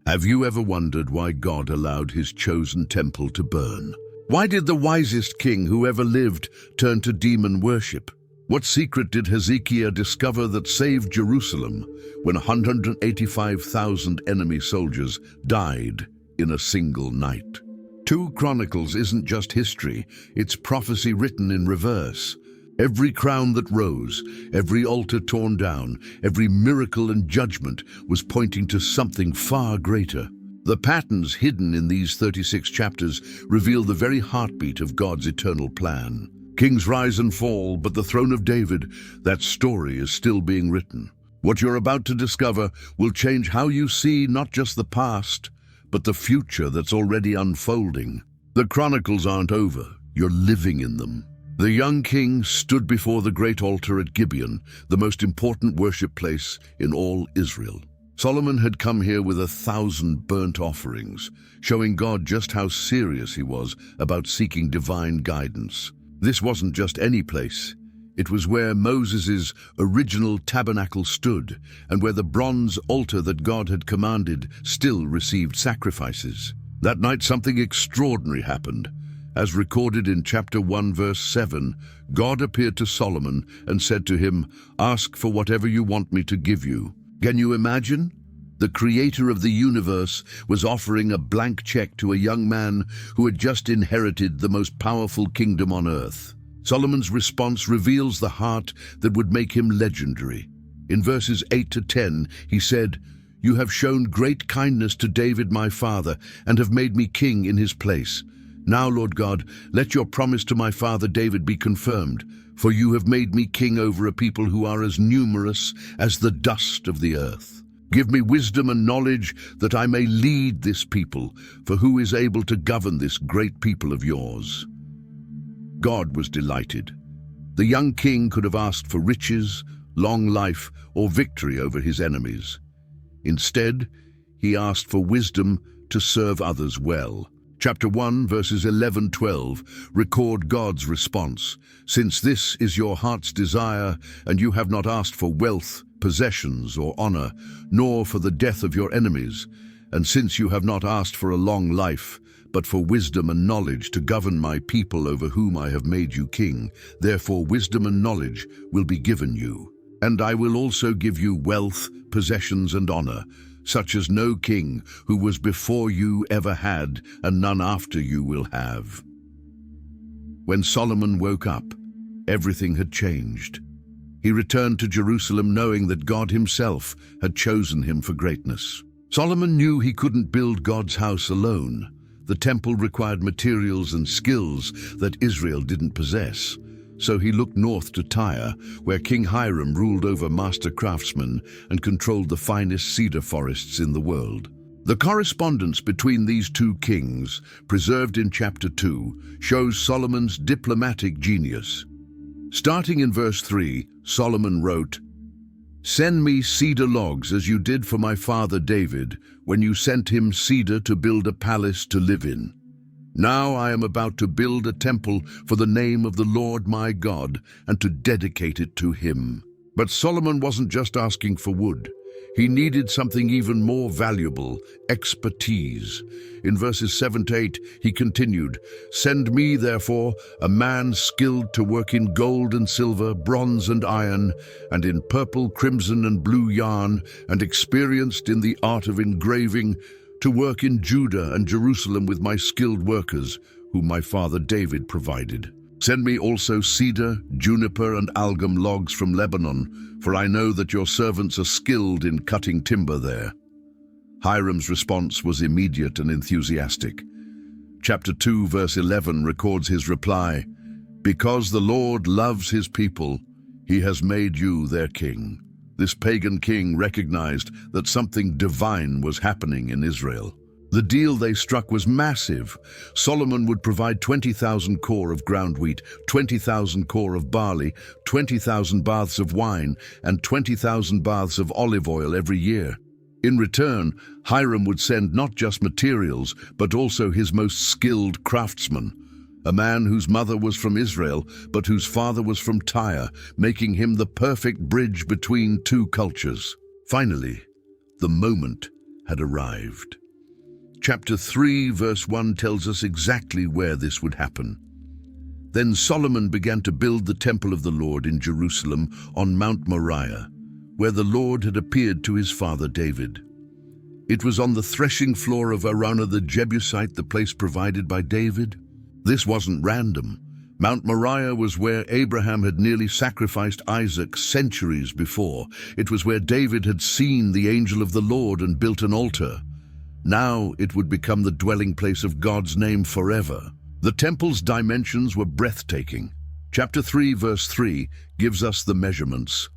Have you ever wondered why God allowed his chosen temple to burn? Why did the wisest king who ever lived turn to demon worship? What secret did Hezekiah discover that saved Jerusalem when 185,000 enemy soldiers died in a single night? 2 Chronicles isn't just history, it's prophecy written in reverse. Every crown that rose, every altar torn down, every miracle and judgment was pointing to something far greater. The patterns hidden in these 36 chapters reveal the very heartbeat of God's eternal plan. Kings rise and fall, but the throne of David, that story is still being written. What you're about to discover will change how you see not just the past, but the future that's already unfolding. The Chronicles aren't over, you're living in them. The young king stood before the great altar at Gibeon, the most important worship place in all Israel. Solomon had come here with 1,000 burnt offerings, showing God just how serious he was about seeking divine guidance. This wasn't just any place. It was where Moses' original tabernacle stood, and where the bronze altar that God had commanded still received sacrifices. That night something extraordinary happened. As recorded in chapter 1, verse 7, God appeared to Solomon and said to him, "Ask for whatever you want me to give you." Can you imagine? The creator of the universe was offering a blank check to a young man who had just inherited the most powerful kingdom on earth. Solomon's response reveals the heart that would make him legendary. In verses 8 to 10, he said, "You have shown great kindness to David my father, and have made me king in his place. Now, Lord God, let your promise to my father David be confirmed, for you have made me king over a people who are as numerous as the dust of the earth. Give me wisdom and knowledge that I may lead this people, for who is able to govern this great people of yours?" God was delighted. The young king could have asked for riches, long life, or victory over his enemies. Instead, he asked for wisdom to serve others well. Chapter 1, verses 11-12 record God's response. "Since this is your heart's desire, and you have not asked for wealth, possessions, or honor, nor for the death of your enemies, and since you have not asked for a long life, but for wisdom and knowledge to govern my people over whom I have made you king, therefore wisdom and knowledge will be given you. And I will also give you wealth, possessions, and honor, such as no king who was before you ever had, and none after you will have." When Solomon woke up, everything had changed. He returned to Jerusalem knowing that God himself had chosen him for greatness. Solomon knew he couldn't build God's house alone. The temple required materials and skills that Israel didn't possess. So he looked north to Tyre, where King Hiram ruled over master craftsmen and controlled the finest cedar forests in the world. The correspondence between these 2 kings, preserved in chapter 2, shows Solomon's diplomatic genius. Starting in verse 3, Solomon wrote, "Send me cedar logs as you did for my father David, when you sent him cedar to build a palace to live in. Now I am about to build a temple for the name of the Lord my God and to dedicate it to him." But Solomon wasn't just asking for wood. He needed something even more valuable, expertise. In verses 7-8, he continued, "Send me, therefore, a man skilled to work in gold and silver, bronze and iron, and in purple, crimson, and blue yarn, and experienced in the art of engraving, to work in Judah and Jerusalem with my skilled workers, whom my father David provided. Send me also cedar, juniper, and algum logs from Lebanon, for I know that your servants are skilled in cutting timber there." Hiram's response was immediate and enthusiastic. Chapter 2, verse 11 records his reply, "Because the Lord loves his people, he has made you their king." This pagan king recognized that something divine was happening in Israel. The deal they struck was massive. Solomon would provide 20,000 kor of ground wheat, 20,000 kor of barley, 20,000 baths of wine, and 20,000 baths of olive oil every year. In return, Hiram would send not just materials, but also his most skilled craftsmen. A man whose mother was from Israel, but whose father was from Tyre, making him the perfect bridge between 2 cultures. Finally, the moment had arrived. Chapter 3, verse 1 tells us exactly where this would happen. Then Solomon began to build the temple of the Lord in Jerusalem on Mount Moriah, where the Lord had appeared to his father David. It was on the threshing floor of Araunah the Jebusite, the place provided by David. This wasn't random. Mount Moriah was where Abraham had nearly sacrificed Isaac centuries before. It was where David had seen the angel of the Lord and built an altar. Now it would become the dwelling place of God's name forever. The temple's dimensions were breathtaking. Chapter 3, verse 3 gives us the measurements.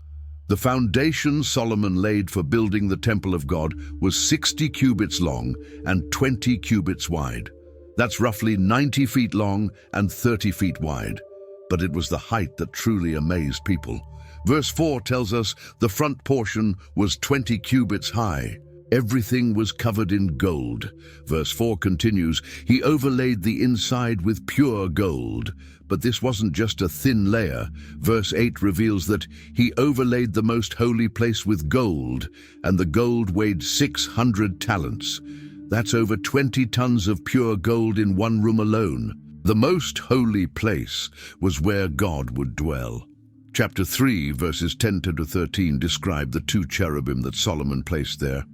The foundation Solomon laid for building the temple of God was 60 cubits long and 20 cubits wide. That's roughly 90 feet long and 30 feet wide. But it was the height that truly amazed people. Verse 4 tells us the front portion was 20 cubits high. Everything was covered in gold. Verse 4 continues, he overlaid the inside with pure gold. But this wasn't just a thin layer. Verse 8 reveals that he overlaid the most holy place with gold, and the gold weighed 600 talents. That's over 20 tons of pure gold in one room alone. The most holy place was where God would dwell. Chapter 3, verses 10 to 13 describe the two cherubim that Solomon placed there.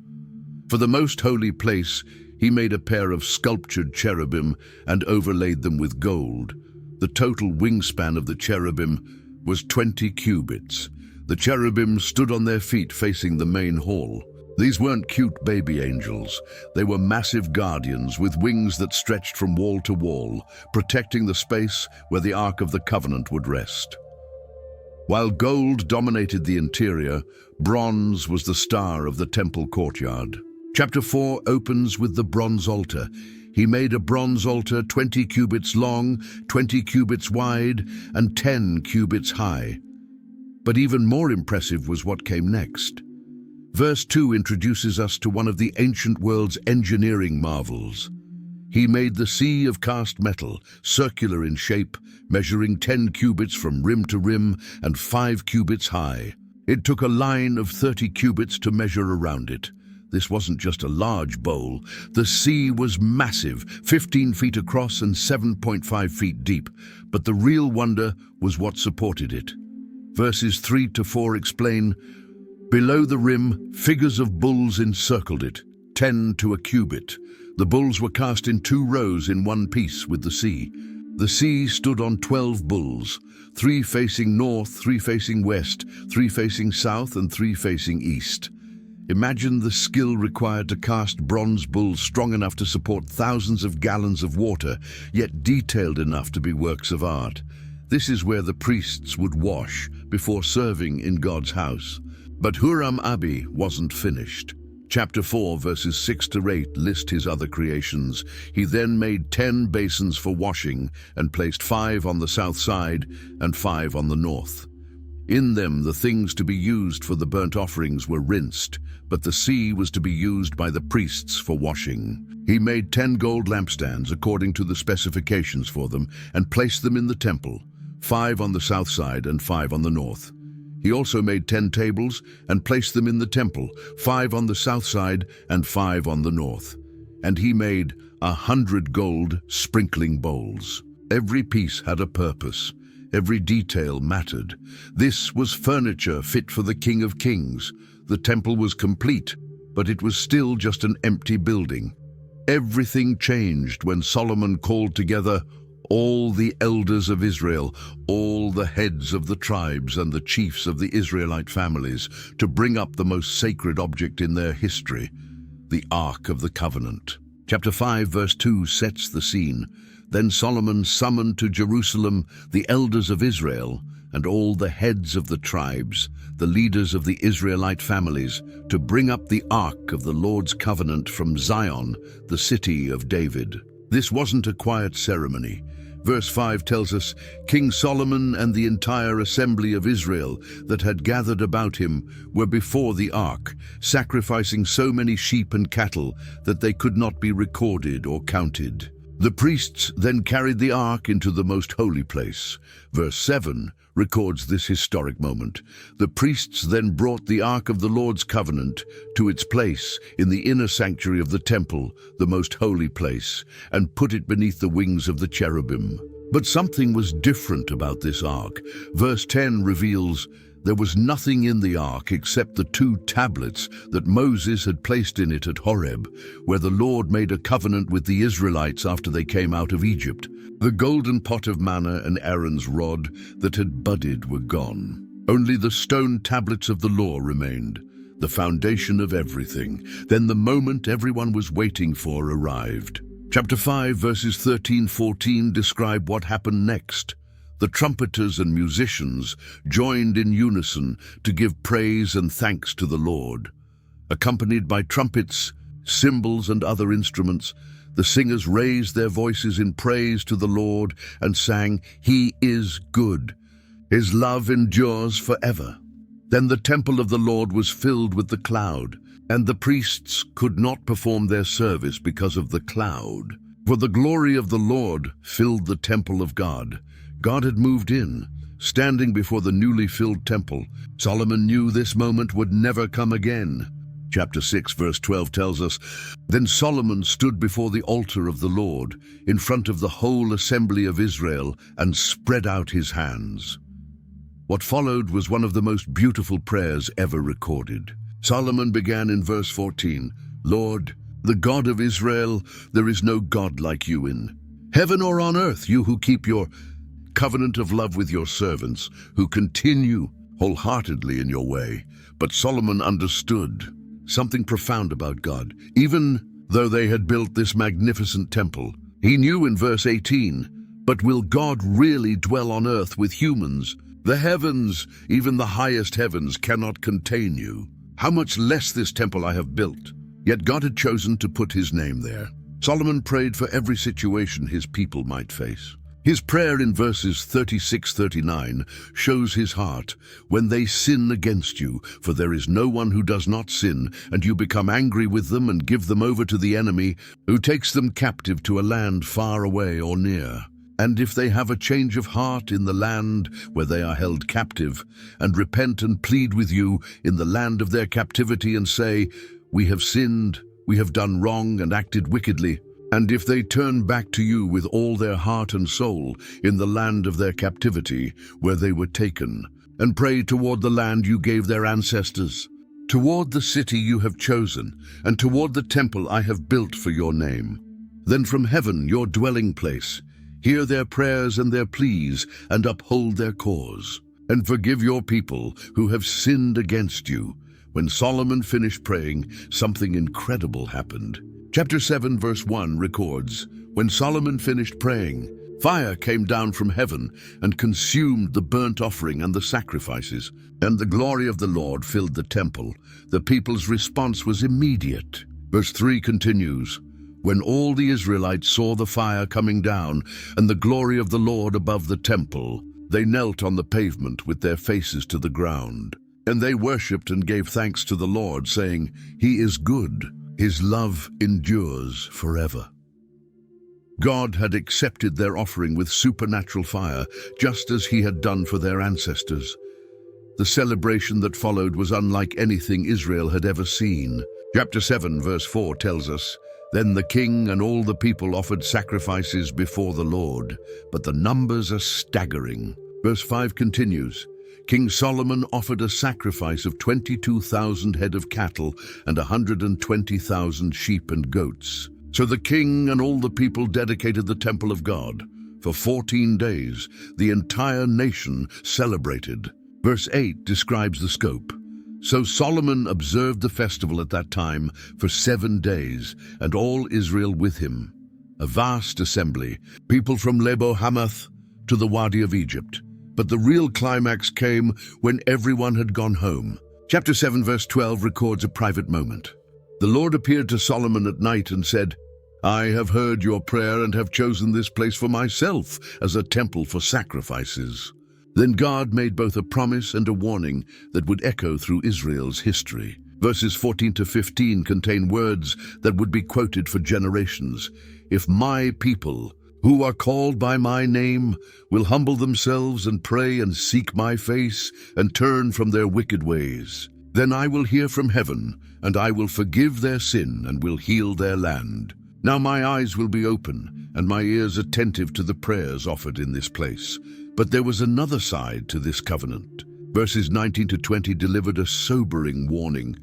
For the most holy place, he made a pair of sculptured cherubim and overlaid them with gold. The total wingspan of the cherubim was 20 cubits. The cherubim stood on their feet facing the main hall. These weren't cute baby angels. They were massive guardians with wings that stretched from wall to wall, protecting the space where the Ark of the Covenant would rest. While gold dominated the interior, bronze was the star of the temple courtyard. Chapter 4 opens with the bronze altar. He made a bronze altar 20 cubits long, 20 cubits wide, and 10 cubits high. But even more impressive was what came next. Verse 2 introduces us to one of the ancient world's engineering marvels. He made the sea of cast metal, circular in shape, measuring 10 cubits from rim to rim and 5 cubits high. It took a line of 30 cubits to measure around it. This wasn't just a large bowl. The sea was massive, 15 feet across and 7.5 feet deep. But the real wonder was what supported it. Verses 3 to 4 explain, below the rim, figures of bulls encircled it, 10 to a cubit. The bulls were cast in 2 rows in one piece with the sea. The sea stood on 12 bulls, 3 facing north, 3 facing west, 3 facing south, and 3 facing east. Imagine the skill required to cast bronze bulls strong enough to support thousands of gallons of water, yet detailed enough to be works of art. This is where the priests would wash before serving in God's house. But Huram-Abi wasn't finished. Chapter 4, verses 6 to 8 list his other creations. He then made 10 basins for washing and placed 5 on the south side and 5 on the north. In them, the things to be used for the burnt offerings were rinsed, but the sea was to be used by the priests for washing. He made 10 gold lampstands according to the specifications for them and placed them in the temple, 5 on the south side and 5 on the north. He also made 10 tables and placed them in the temple, 5 on the south side and 5 on the north. And he made 100 gold sprinkling bowls. Every piece had a purpose. Every detail mattered. This was furniture fit for the King of Kings. The temple was complete, but it was still just an empty building. Everything changed when Solomon called together all the elders of Israel, all the heads of the tribes and the chiefs of the Israelite families, to bring up the most sacred object in their history, the Ark of the Covenant. Chapter 5, verse 2 sets the scene. Then Solomon summoned to Jerusalem the elders of Israel and all the heads of the tribes, the leaders of the Israelite families, to bring up the Ark of the Lord's covenant from Zion, the city of David. This wasn't a quiet ceremony. Verse 5 tells us, King Solomon and the entire assembly of Israel that had gathered about him were before the ark, sacrificing so many sheep and cattle that they could not be recorded or counted. The priests then carried the ark into the most holy place. Verse 7 records this historic moment. The priests then brought the ark of the Lord's covenant to its place in the inner sanctuary of the temple, the most holy place, and put it beneath the wings of the cherubim. But something was different about this ark. Verse 10 reveals there was nothing in the ark except the 2 tablets that Moses had placed in it at Horeb, where the Lord made a covenant with the Israelites after they came out of Egypt. The golden pot of manna and Aaron's rod that had budded were gone. Only the stone tablets of the law remained, the foundation of everything. Then the moment everyone was waiting for arrived. Chapter 5, verses 13-14 describe what happened next. The trumpeters and musicians joined in unison to give praise and thanks to the Lord. Accompanied by trumpets, cymbals, and other instruments, the singers raised their voices in praise to the Lord and sang, "He is good. His love endures forever." Then the temple of the Lord was filled with the cloud, and the priests could not perform their service because of the cloud. For the glory of the Lord filled the temple of God. God had moved in, standing before the newly filled temple. Solomon knew this moment would never come again. Chapter 6, verse 12 tells us, "Then Solomon stood before the altar of the Lord, in front of the whole assembly of Israel, and spread out his hands." What followed was one of the most beautiful prayers ever recorded. Solomon began in verse 14, "Lord, the God of Israel, there is no God like you in heaven or on earth, you who keep your covenant of love with your servants, who continue wholeheartedly in your way." But Solomon understood something profound about God. Even though they had built this magnificent temple, he knew in verse 18, "But will God really dwell on earth with humans? The heavens, even the highest heavens, cannot contain you. How much less this temple I have built?" Yet God had chosen to put his name there. Solomon prayed for every situation his people might face. His prayer in verses 36-39 shows his heart. "When they sin against you, for there is no one who does not sin, and you become angry with them and give them over to the enemy, who takes them captive to a land far away or near. And if they have a change of heart in the land where they are held captive, and repent and plead with you in the land of their captivity and say, 'We have sinned, we have done wrong and acted wickedly,' and if they turn back to you with all their heart and soul in the land of their captivity where they were taken, and pray toward the land you gave their ancestors, toward the city you have chosen, and toward the temple I have built for your name, then from heaven, your dwelling place, hear their prayers and their pleas, and uphold their cause, and forgive your people who have sinned against you." When Solomon finished praying, something incredible happened. Chapter 7, verse 1 records, "When Solomon finished praying, fire came down from heaven and consumed the burnt offering and the sacrifices, and the glory of the Lord filled the temple." The people's response was immediate. Verse 3 continues, "When all the Israelites saw the fire coming down and the glory of the Lord above the temple, they knelt on the pavement with their faces to the ground. And they worshipped and gave thanks to the Lord, saying, 'He is good. His love endures forever.'" God had accepted their offering with supernatural fire, just as he had done for their ancestors. The celebration that followed was unlike anything Israel had ever seen. Chapter 7, verse 4 tells us, "Then the king and all the people offered sacrifices before the Lord, but the numbers are staggering." Verse 5 continues, "King Solomon offered a sacrifice of 22,000 head of cattle and 120,000 sheep and goats. So the king and all the people dedicated the temple of God. For 14 days, the entire nation celebrated." Verse 8 describes the scope. "So Solomon observed the festival at that time for 7 days, and all Israel with him. A vast assembly, people from Lebo Hamath to the Wadi of Egypt. But the real climax came when everyone had gone home." Chapter 7, verse 12 records a private moment. "The Lord appeared to Solomon at night and said, 'I have heard your prayer and have chosen this place for myself as a temple for sacrifices.'" Then God made both a promise and a warning that would echo through Israel's history. Verses 14 to 15 contain words that would be quoted for generations. If my people, who are called by my name, will humble themselves and pray and seek my face and turn from their wicked ways, then I will hear from heaven, and I will forgive their sin and will heal their land. Now my eyes will be open and my ears attentive to the prayers offered in this place. But there was another side to this covenant. Verses 19 to 20 delivered a sobering warning.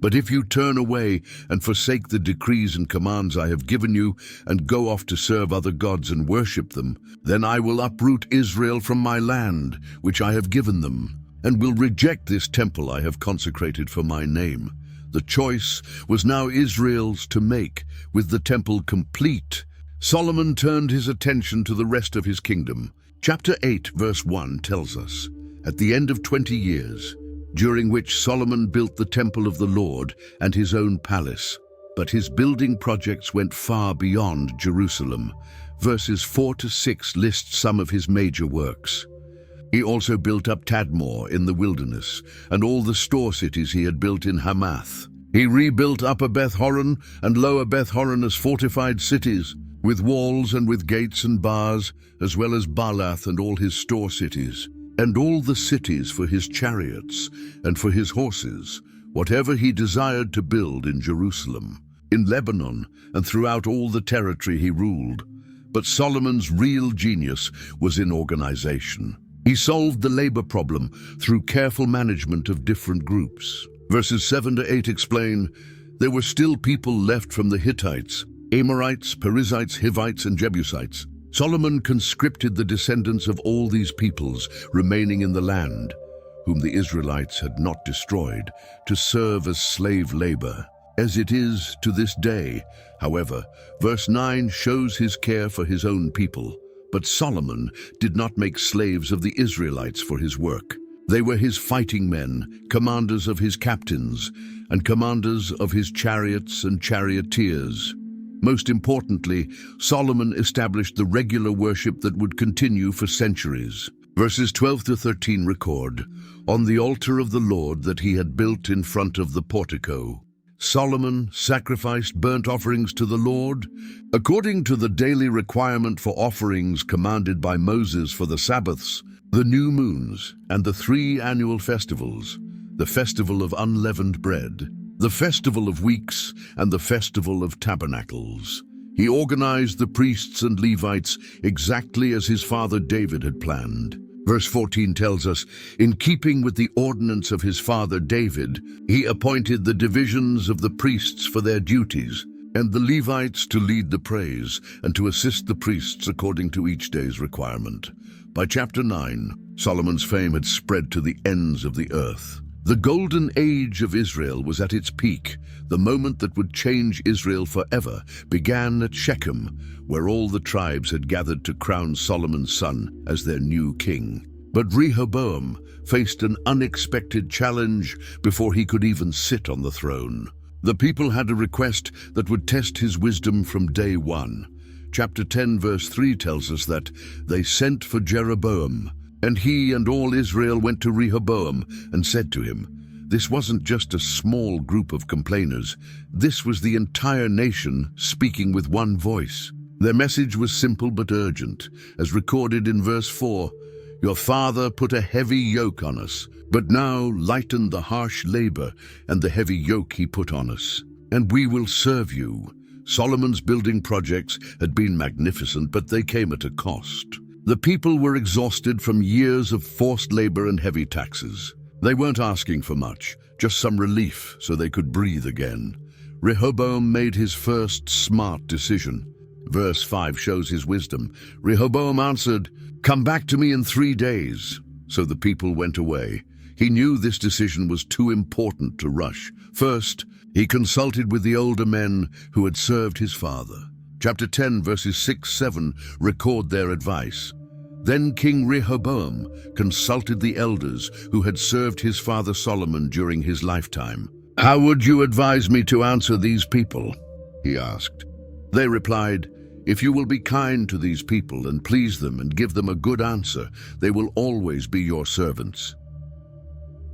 But if you turn away and forsake the decrees and commands I have given you, and go off to serve other gods and worship them, then I will uproot Israel from my land, which I have given them, and will reject this temple I have consecrated for my name. The choice was now Israel's to make. With the temple complete, Solomon turned his attention to the rest of his kingdom. Chapter 8, verse 1 tells us, at the end of 20 years, during which Solomon built the temple of the Lord and his own palace. But his building projects went far beyond Jerusalem. Verses 4 to 6 list some of his major works. He also built up Tadmor in the wilderness, and all the store cities he had built in Hamath. He rebuilt Upper Beth-horon and Lower Beth-horon as fortified cities, with walls and with gates and bars, as well as Baalath and all his store cities, and all the cities for his chariots and for his horses, whatever he desired to build in Jerusalem, in Lebanon, and throughout all the territory he ruled. But Solomon's real genius was in organization. He solved the labor problem through careful management of different groups. Verses 7 to 8 explain, there were still people left from the Hittites, Amorites, Perizzites, Hivites, and Jebusites. Solomon conscripted the descendants of all these peoples remaining in the land, whom the Israelites had not destroyed, to serve as slave labor, as it is to this day. However, verse 9 shows his care for his own people. But Solomon did not make slaves of the Israelites for his work. They were his fighting men, commanders of his captains, and commanders of his chariots and charioteers. Most importantly, Solomon established the regular worship that would continue for centuries. Verses 12 to 13 record, on the altar of the Lord that he had built in front of the portico, Solomon sacrificed burnt offerings to the Lord, according to the daily requirement for offerings commanded by Moses for the Sabbaths, the new moons, and the 3 annual festivals, the festival of unleavened bread, the festival of weeks, and the festival of tabernacles. He organized the priests and Levites exactly as his father David had planned. Verse 14 tells us, in keeping with the ordinance of his father David, he appointed the divisions of the priests for their duties, and the Levites to lead the praise, and to assist the priests according to each day's requirement. By chapter 9, Solomon's fame had spread to the ends of the earth. The golden age of Israel was at its peak. The moment that would change Israel forever began at Shechem, where all the tribes had gathered to crown Solomon's son as their new king. But Rehoboam faced an unexpected challenge before he could even sit on the throne. The people had a request that would test his wisdom from day one. Chapter 10 verse 3 tells us that they sent for Jeroboam, and he and all Israel went to Rehoboam and said to him, this wasn't just a small group of complainers. This was the entire nation speaking with one voice. Their message was simple but urgent, as recorded in verse 4. Your father put a heavy yoke on us, but now lighten the harsh labor and the heavy yoke he put on us, and we will serve you. Solomon's building projects had been magnificent, but they came at a cost. The people were exhausted from years of forced labor and heavy taxes. They weren't asking for much, just some relief so they could breathe again. Rehoboam made his first smart decision. Verse 5 shows his wisdom. Rehoboam answered, come back to me in 3 days. So the people went away. He knew this decision was too important to rush. First, he consulted with the older men who had served his father. Chapter 10 verses 6-7 record their advice. Then King Rehoboam consulted the elders who had served his father Solomon during his lifetime. How would you advise me to answer these people? He asked. They replied, if you will be kind to these people and please them and give them a good answer, they will always be your servants.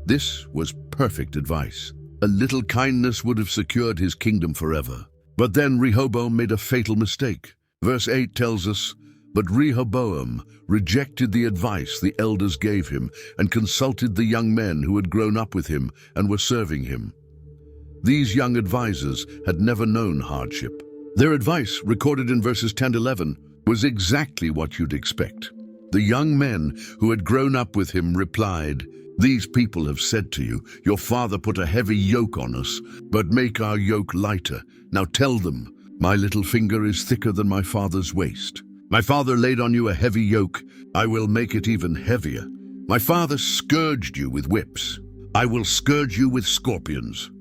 This was perfect advice. A little kindness would have secured his kingdom forever. But then Rehoboam made a fatal mistake. Verse 8 tells us, "But Rehoboam rejected the advice the elders gave him and consulted the young men who had grown up with him and were serving him." These young advisors had never known hardship. Their advice, recorded in verses 10-11, was exactly what you'd expect. The young men who had grown up with him replied, "These people have said to you, 'Your father put a heavy yoke on us, but make our yoke lighter.' Now tell them, 'My little finger is thicker than my father's waist. My father laid on you a heavy yoke. I will make it even heavier. My father scourged you with whips. I will scourge you with scorpions."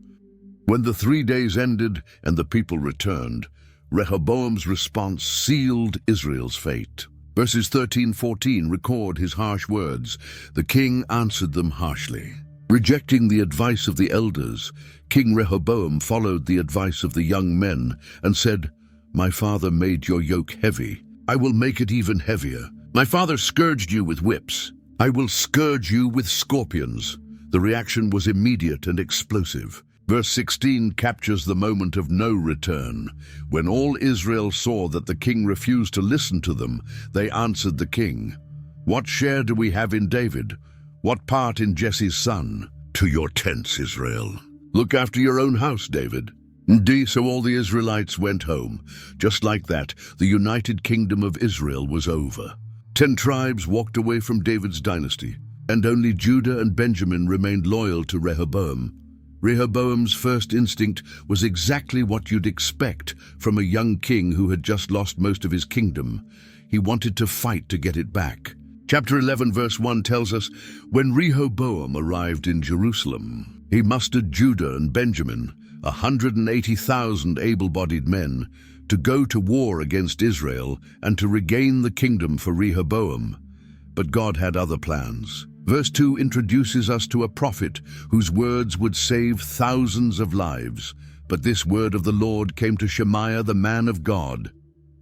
When the 3 days ended and the people returned, Rehoboam's response sealed Israel's fate. Verses 13-14 record his harsh words. The king answered them harshly. Rejecting the advice of the elders, King Rehoboam followed the advice of the young men and said, "My father made your yoke heavy. I will make it even heavier. My father scourged you with whips. I will scourge you with scorpions." The reaction was immediate and explosive. Verse 16 captures the moment of no return. When all Israel saw that the king refused to listen to them, they answered the king, "What share do we have in David? What part in Jesse's son? To your tents, Israel. Look after your own house, David." Indeed, so all the Israelites went home. Just like that, the united kingdom of Israel was over. 10 tribes walked away from David's dynasty, and only Judah and Benjamin remained loyal to Rehoboam. Rehoboam's first instinct was exactly what you'd expect from a young king who had just lost most of his kingdom. He wanted to fight to get it back. Chapter 11, verse 1 tells us, when Rehoboam arrived in Jerusalem, he mustered Judah and Benjamin, 180,000 able-bodied men, to go to war against Israel and to regain the kingdom for Rehoboam. But God had other plans. Verse 2 introduces us to a prophet whose words would save thousands of lives. But this word of the Lord came to Shemaiah, the man of God.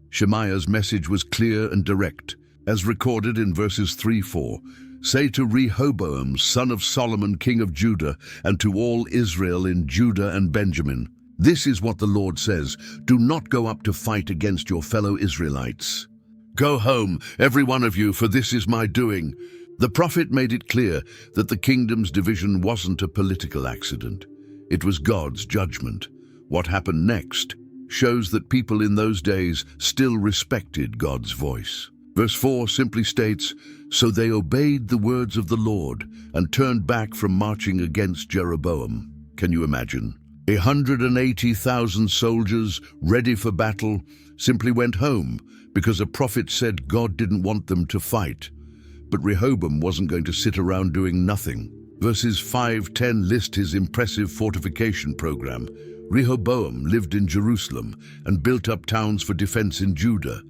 Shemaiah's message was clear and direct, as recorded in verses 3-4. "Say to Rehoboam, son of Solomon, king of Judah, and to all Israel in Judah and Benjamin, this is what the Lord says, do not go up to fight against your fellow Israelites. Go home, every one of you, for this is my doing." The prophet made it clear that the kingdom's division wasn't a political accident. It was God's judgment. What happened next shows that people in those days still respected God's voice. Verse 4 simply states, "So they obeyed the words of the Lord and turned back from marching against Jeroboam." Can you imagine? 180,000 soldiers ready for battle simply went home because a prophet said God didn't want them to fight. But Rehoboam wasn't going to sit around doing nothing. Verses 5-10 list his impressive fortification program. Rehoboam lived in Jerusalem and built up towns for defense in Judah: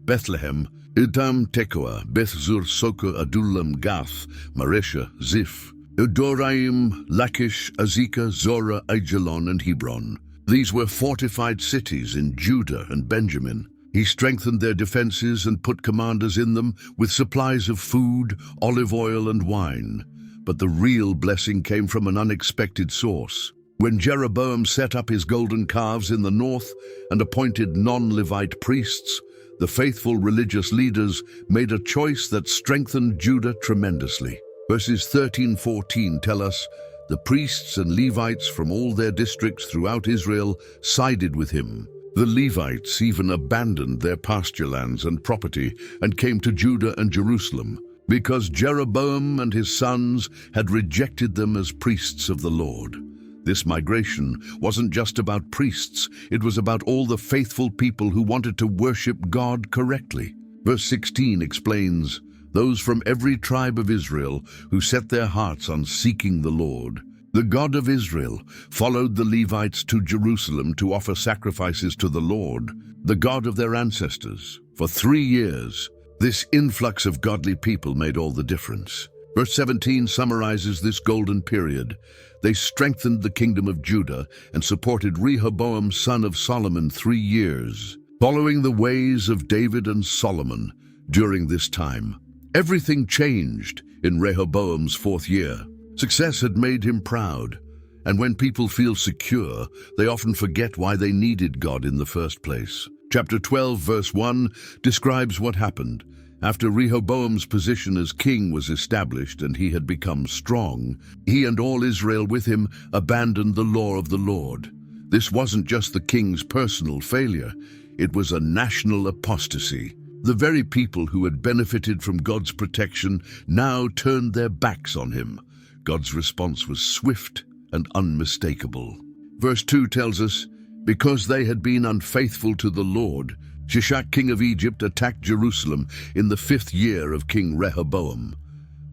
Bethlehem, Edam, Tekoa, Beth-zur, Soko, Adullam, Gath, Mareshah, Ziph, Edoraim, Lachish, Azekah, Zorah, Aijalon, and Hebron. These were fortified cities in Judah and Benjamin. He strengthened their defenses and put commanders in them with supplies of food, olive oil, and wine. But the real blessing came from an unexpected source. When Jeroboam set up his golden calves in the north and appointed non-Levite priests, the faithful religious leaders made a choice that strengthened Judah tremendously. Verses 13-14 tell us, the priests and Levites from all their districts throughout Israel sided with him. The Levites even abandoned their pasture lands and property and came to Judah and Jerusalem, because Jeroboam and his sons had rejected them as priests of the Lord. This migration wasn't just about priests, it was about all the faithful people who wanted to worship God correctly. Verse 16 explains, those from every tribe of Israel who set their hearts on seeking the Lord. The God of Israel followed the Levites to Jerusalem to offer sacrifices to the Lord, the God of their ancestors. For 3 years, this influx of godly people made all the difference. Verse 17 summarizes this golden period. They strengthened the kingdom of Judah and supported Rehoboam, son of Solomon, 3 years. Following the ways of David and Solomon during this time, everything changed in Rehoboam's 4th year. Success had made him proud, And when people feel secure, they often forget why they needed God in the first place. Chapter 12, verse 1 describes what happened. After Rehoboam's position as king was established and he had become strong, he and all Israel with him abandoned the law of the Lord. This wasn't just the king's personal failure, it was a national apostasy. The very people who had benefited from God's protection now turned their backs on him. God's response was swift and unmistakable. Verse 2 tells us, because they had been unfaithful to the Lord, Shishak, king of Egypt, attacked Jerusalem in the 5th year of King Rehoboam.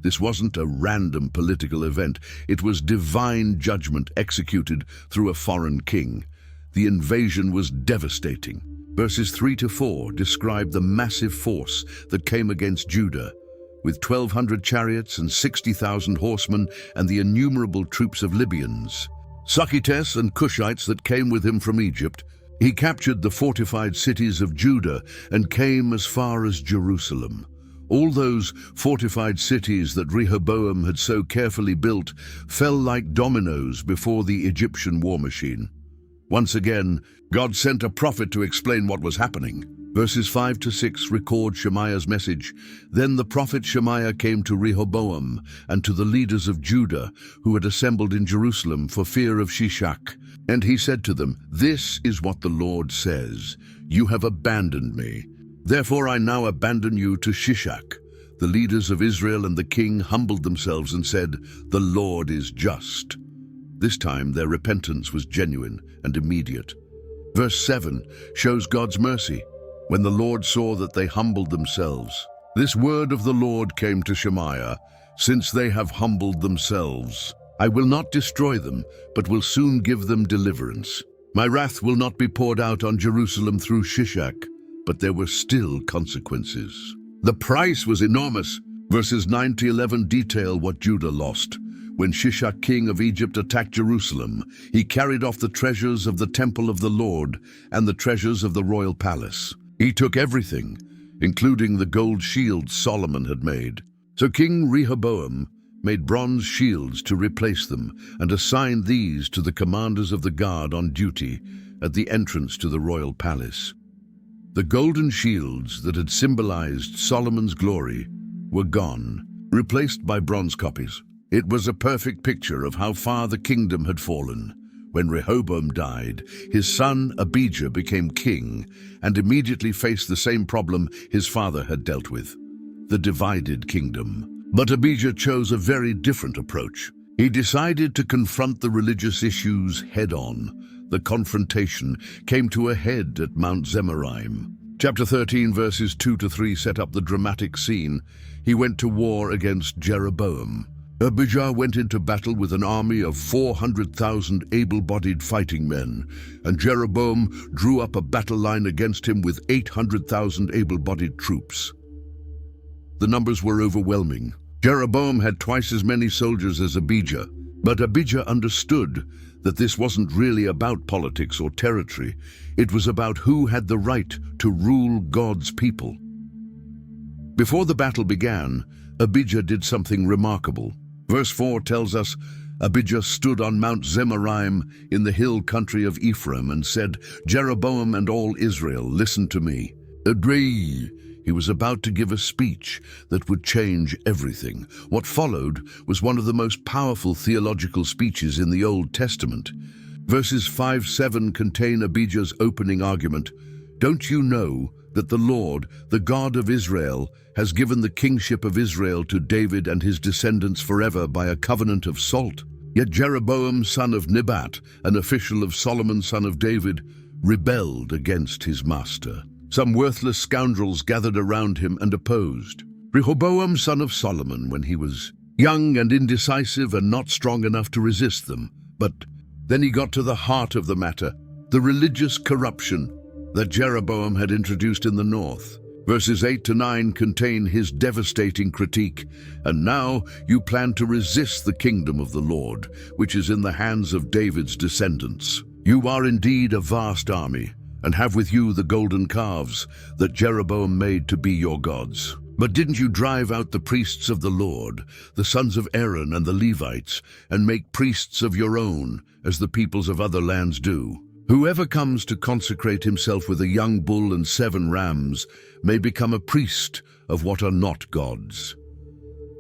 This wasn't a random political event. It was divine judgment executed through a foreign king. The invasion was devastating. Verses 3 to 4 describe the massive force that came against Judah, with 1,200 chariots and 60,000 horsemen and the innumerable troops of Libyans, Sukkites and Cushites that came with him from Egypt. He captured the fortified cities of Judah and came as far as Jerusalem. All those fortified cities that Rehoboam had so carefully built fell like dominoes before the Egyptian war machine. Once again, God sent a prophet to explain what was happening. Verses 5 to 6 record Shemaiah's message. Then the prophet Shemaiah came to Rehoboam and to the leaders of Judah who had assembled in Jerusalem for fear of Shishak. And he said to them, "This is what the Lord says. You have abandoned me. Therefore I now abandon you to Shishak." The leaders of Israel and the king humbled themselves and said, "The Lord is just." This time their repentance was genuine and immediate. Verse 7 shows God's mercy. When the Lord saw that they humbled themselves, this word of the Lord came to Shemaiah, "Since they have humbled themselves, I will not destroy them, but will soon give them deliverance. My wrath will not be poured out on Jerusalem through Shishak," but there were still consequences. The price was enormous. Verses 9 to 11 detail what Judah lost. When Shishak, king of Egypt, attacked Jerusalem, he carried off the treasures of the temple of the Lord and the treasures of the royal palace. He took everything, including the gold shields Solomon had made. So King Rehoboam made bronze shields to replace them and assigned these to the commanders of the guard on duty at the entrance to the royal palace. The golden shields that had symbolized Solomon's glory were gone, replaced by bronze copies. It was a perfect picture of how far the kingdom had fallen. When Rehoboam died, his son Abijah became king and immediately faced the same problem his father had dealt with, the divided kingdom. But Abijah chose a very different approach. He decided to confront the religious issues head-on. The confrontation came to a head at Mount Zemaraim. Chapter 13, verses 2 to 3 set up the dramatic scene. He went to war against Jeroboam. Abijah went into battle with an army of 400,000 able-bodied fighting men, and Jeroboam drew up a battle line against him with 800,000 able-bodied troops. The numbers were overwhelming. Jeroboam had twice as many soldiers as Abijah, but Abijah understood that this wasn't really about politics or territory. It was about who had the right to rule God's people. Before the battle began, Abijah did something remarkable. Verse 4 tells us, Abijah stood on Mount Zemaraim in the hill country of Ephraim and said, "Jeroboam and all Israel, listen to me. Agree." He was about to give a speech that would change everything. What followed was one of the most powerful theological speeches in the Old Testament. Verses 5-7 contain Abijah's opening argument. "Don't you know that the Lord, the God of Israel, has given the kingship of Israel to David and his descendants forever by a covenant of salt? Yet Jeroboam, son of Nebat, an official of Solomon, son of David, rebelled against his master. Some worthless scoundrels gathered around him and opposed. Rehoboam, son of Solomon, when he was young and indecisive and not strong enough to resist them. But then he got to the heart of the matter, the religious corruption that Jeroboam had introduced in the north. Verses 8-9 contain his devastating critique. "And now you plan to resist the kingdom of the Lord, which is in the hands of David's descendants. You are indeed a vast army, and have with you the golden calves that Jeroboam made to be your gods." But didn't you drive out the priests of the Lord, the sons of Aaron and the Levites, and make priests of your own, as the peoples of other lands do? Whoever comes to consecrate himself with a young bull and 7 rams may become a priest of what are not gods.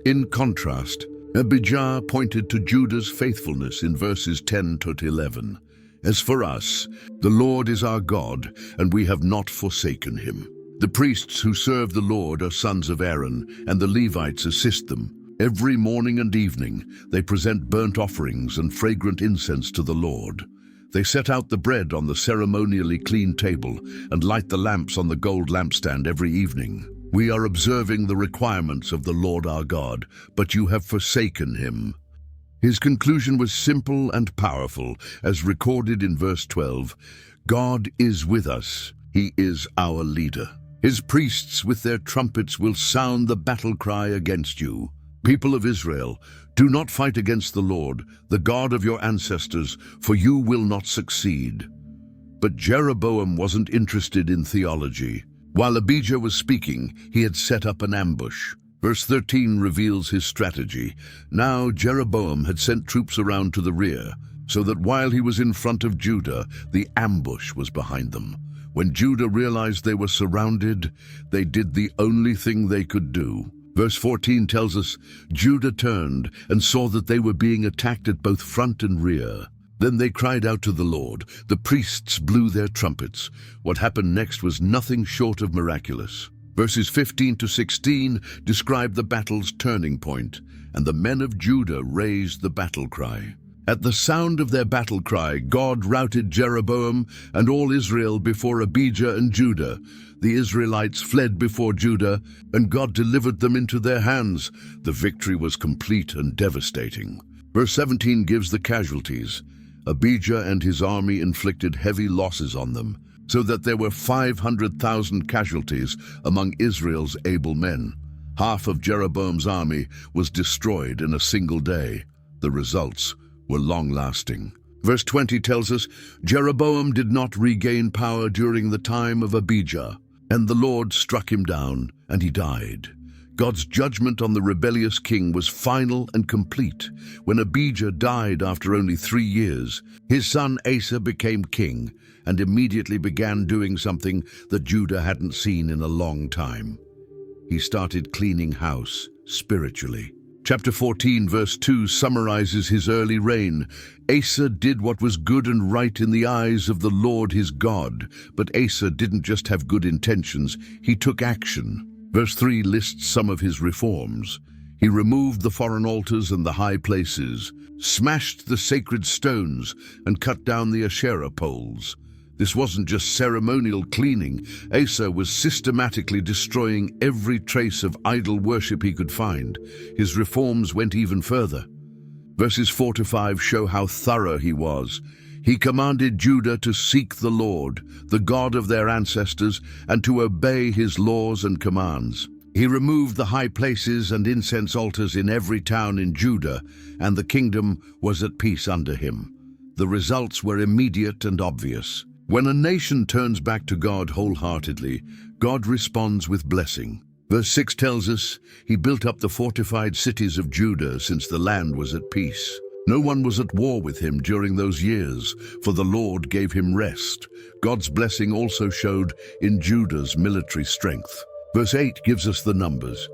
In contrast, Abijah pointed to Judah's faithfulness in verses 10 to 11. As for us, the Lord is our God, and we have not forsaken him. The priests who serve the Lord are sons of Aaron, and the Levites assist them. Every morning and evening they present burnt offerings and fragrant incense to the Lord. They set out the bread on the ceremonially clean table and light the lamps on the gold lampstand every evening. We are observing the requirements of the Lord our God, but you have forsaken him. His conclusion was simple and powerful, as recorded in verse 12. God is with us. He is our leader. His priests with their trumpets will sound the battle cry against you. People of Israel, do not fight against the Lord, the God of your ancestors, for you will not succeed. But Jeroboam wasn't interested in theology. While Abijah was speaking, he had set up an ambush. Verse 13 reveals his strategy. Now Jeroboam had sent troops around to the rear, so that while he was in front of Judah, the ambush was behind them. When Judah realized they were surrounded, they did the only thing they could do. Verse 14 tells us, Judah turned and saw that they were being attacked at both front and rear. Then they cried out to the Lord. The priests blew their trumpets. What happened next was nothing short of miraculous. Verses 15 to 16 describe the battle's turning point, and the men of Judah raised the battle cry. At the sound of their battle cry, God routed Jeroboam and all Israel before Abijah and Judah. The Israelites fled before Judah, and God delivered them into their hands. The victory was complete and devastating. Verse 17 gives the casualties. Abijah and his army inflicted heavy losses on them, so that there were 500,000 casualties among Israel's able men. Half of Jeroboam's army was destroyed in a single day. The results were long-lasting. Verse 20 tells us, Jeroboam did not regain power during the time of Abijah, and the Lord struck him down, and he died. God's judgment on the rebellious king was final and complete. When Abijah died after only 3 years, his son Asa became king and immediately began doing something that Judah hadn't seen in a long time. He started cleaning house spiritually. Chapter 14, verse 2 summarizes his early reign. Asa did what was good and right in the eyes of the Lord his God. But Asa didn't just have good intentions, he took action. Verse 3 lists some of his reforms. He removed the foreign altars and the high places, smashed the sacred stones, and cut down the Asherah poles. This wasn't just ceremonial cleaning. Asa was systematically destroying every trace of idol worship he could find. His reforms went even further. Verses 4 to 5 show how thorough he was. He commanded Judah to seek the Lord, the God of their ancestors, and to obey his laws and commands. He removed the high places and incense altars in every town in Judah, and the kingdom was at peace under him. The results were immediate and obvious. When a nation turns back to God wholeheartedly, God responds with blessing. Verse 6 tells us, he built up the fortified cities of Judah since the land was at peace. No one was at war with him during those years, for the Lord gave him rest. God's blessing also showed in Judah's military strength. Verse 8 gives us the numbers.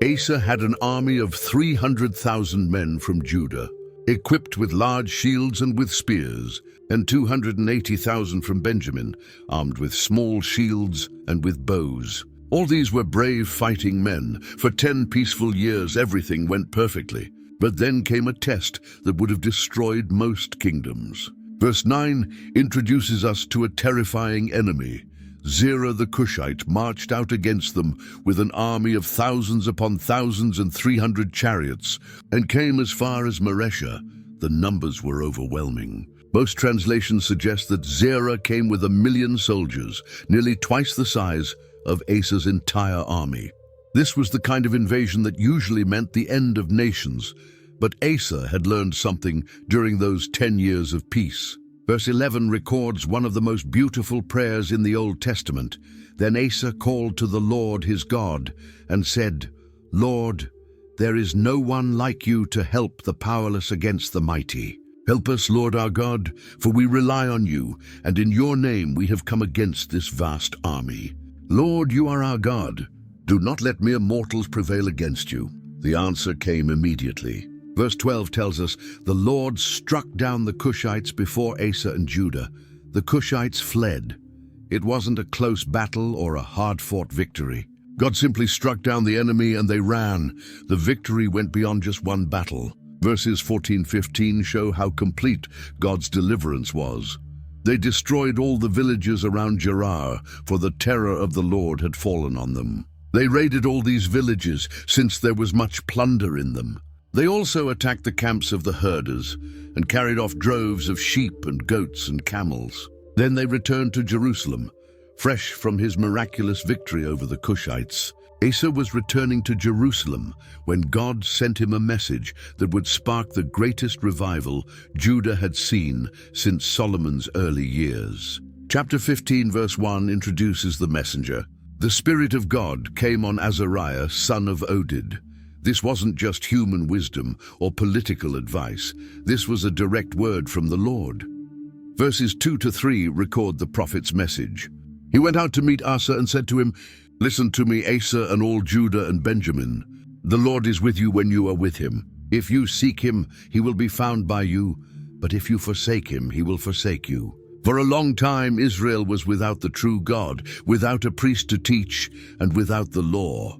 Asa had an army of 300,000 men from Judah, equipped with large shields and with spears, and 280,000 from Benjamin, armed with small shields and with bows. All these were brave fighting men. For 10 peaceful years everything went perfectly. But then came a test that would have destroyed most kingdoms. Verse 9 introduces us to a terrifying enemy. Zerah the Cushite marched out against them with an army of thousands upon thousands and 300 chariots, and came as far as Manasseh. The numbers were overwhelming. Most translations suggest that Zerah came with 1,000,000 soldiers, nearly twice the size of Asa's entire army. This was the kind of invasion that usually meant the end of nations, but Asa had learned something during those 10 years of peace. Verse 11 records one of the most beautiful prayers in the Old Testament. Then Asa called to the Lord his God and said, Lord, there is no one like you to help the powerless against the mighty. Help us, Lord our God, for we rely on you, and in your name we have come against this vast army. Lord, you are our God. Do not let mere mortals prevail against you. The answer came immediately. Verse 12 tells us, the Lord struck down the Cushites before Asa and Judah. The Cushites fled. It wasn't a close battle or a hard-fought victory. God simply struck down the enemy and they ran. The victory went beyond just one battle. Verses 14-15 show how complete God's deliverance was. They destroyed all the villages around Gerar, for the terror of the Lord had fallen on them. They raided all these villages, since there was much plunder in them. They also attacked the camps of the herders, and carried off droves of sheep and goats and camels. Then they returned to Jerusalem, fresh from his miraculous victory over the Cushites. Asa was returning to Jerusalem when God sent him a message that would spark the greatest revival Judah had seen since Solomon's early years. Chapter 15, verse 1 introduces the messenger. The Spirit of God came on Azariah, son of Oded. This wasn't just human wisdom or political advice. This was a direct word from the Lord. Verses 2-3 record the prophet's message. He went out to meet Asa and said to him, Listen to me, Asa and all Judah and Benjamin. The Lord is with you when you are with him. If you seek him, he will be found by you. But if you forsake him, he will forsake you. For a long time Israel was without the true God, without a priest to teach, and without the law.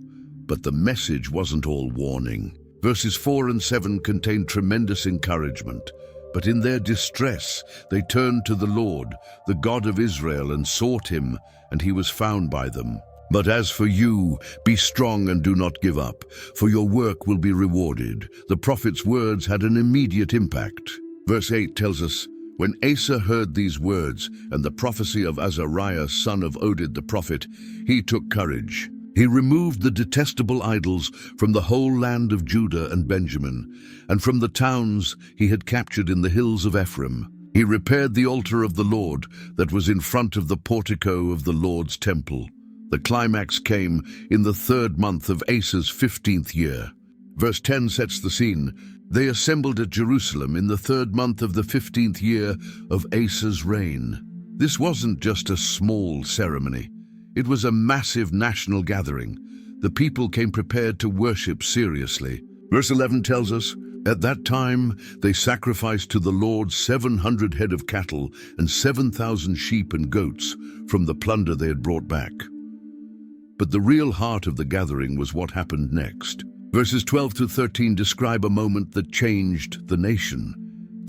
But the message wasn't all warning. Verses 4 and 7 contain tremendous encouragement. But in their distress they turned to the Lord, the God of Israel, and sought him, and he was found by them. But as for you, be strong and do not give up, for your work will be rewarded. The prophet's words had an immediate impact. Verse 8 tells us, When Asa heard these words and the prophecy of Azariah, son of Oded the prophet, he took courage. He removed the detestable idols from the whole land of Judah and Benjamin, and from the towns he had captured in the hills of Ephraim. He repaired the altar of the Lord that was in front of the portico of the Lord's temple. The climax came in the 3rd month of Asa's 15th year. Verse 10 sets the scene. They assembled at Jerusalem in the 3rd month of the 15th year of Asa's reign. This wasn't just a small ceremony. It was a massive national gathering. The people came prepared to worship seriously. Verse 11 tells us, At that time they sacrificed to the Lord 700 head of cattle and 7,000 sheep and goats from the plunder they had brought back. But the real heart of the gathering was what happened next. Verses 12-13 describe a moment that changed the nation.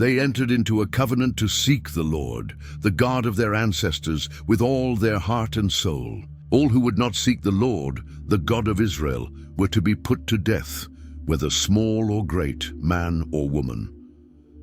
They entered into a covenant to seek the Lord, the God of their ancestors, with all their heart and soul. All who would not seek the Lord, the God of Israel, were to be put to death, whether small or great, man or woman.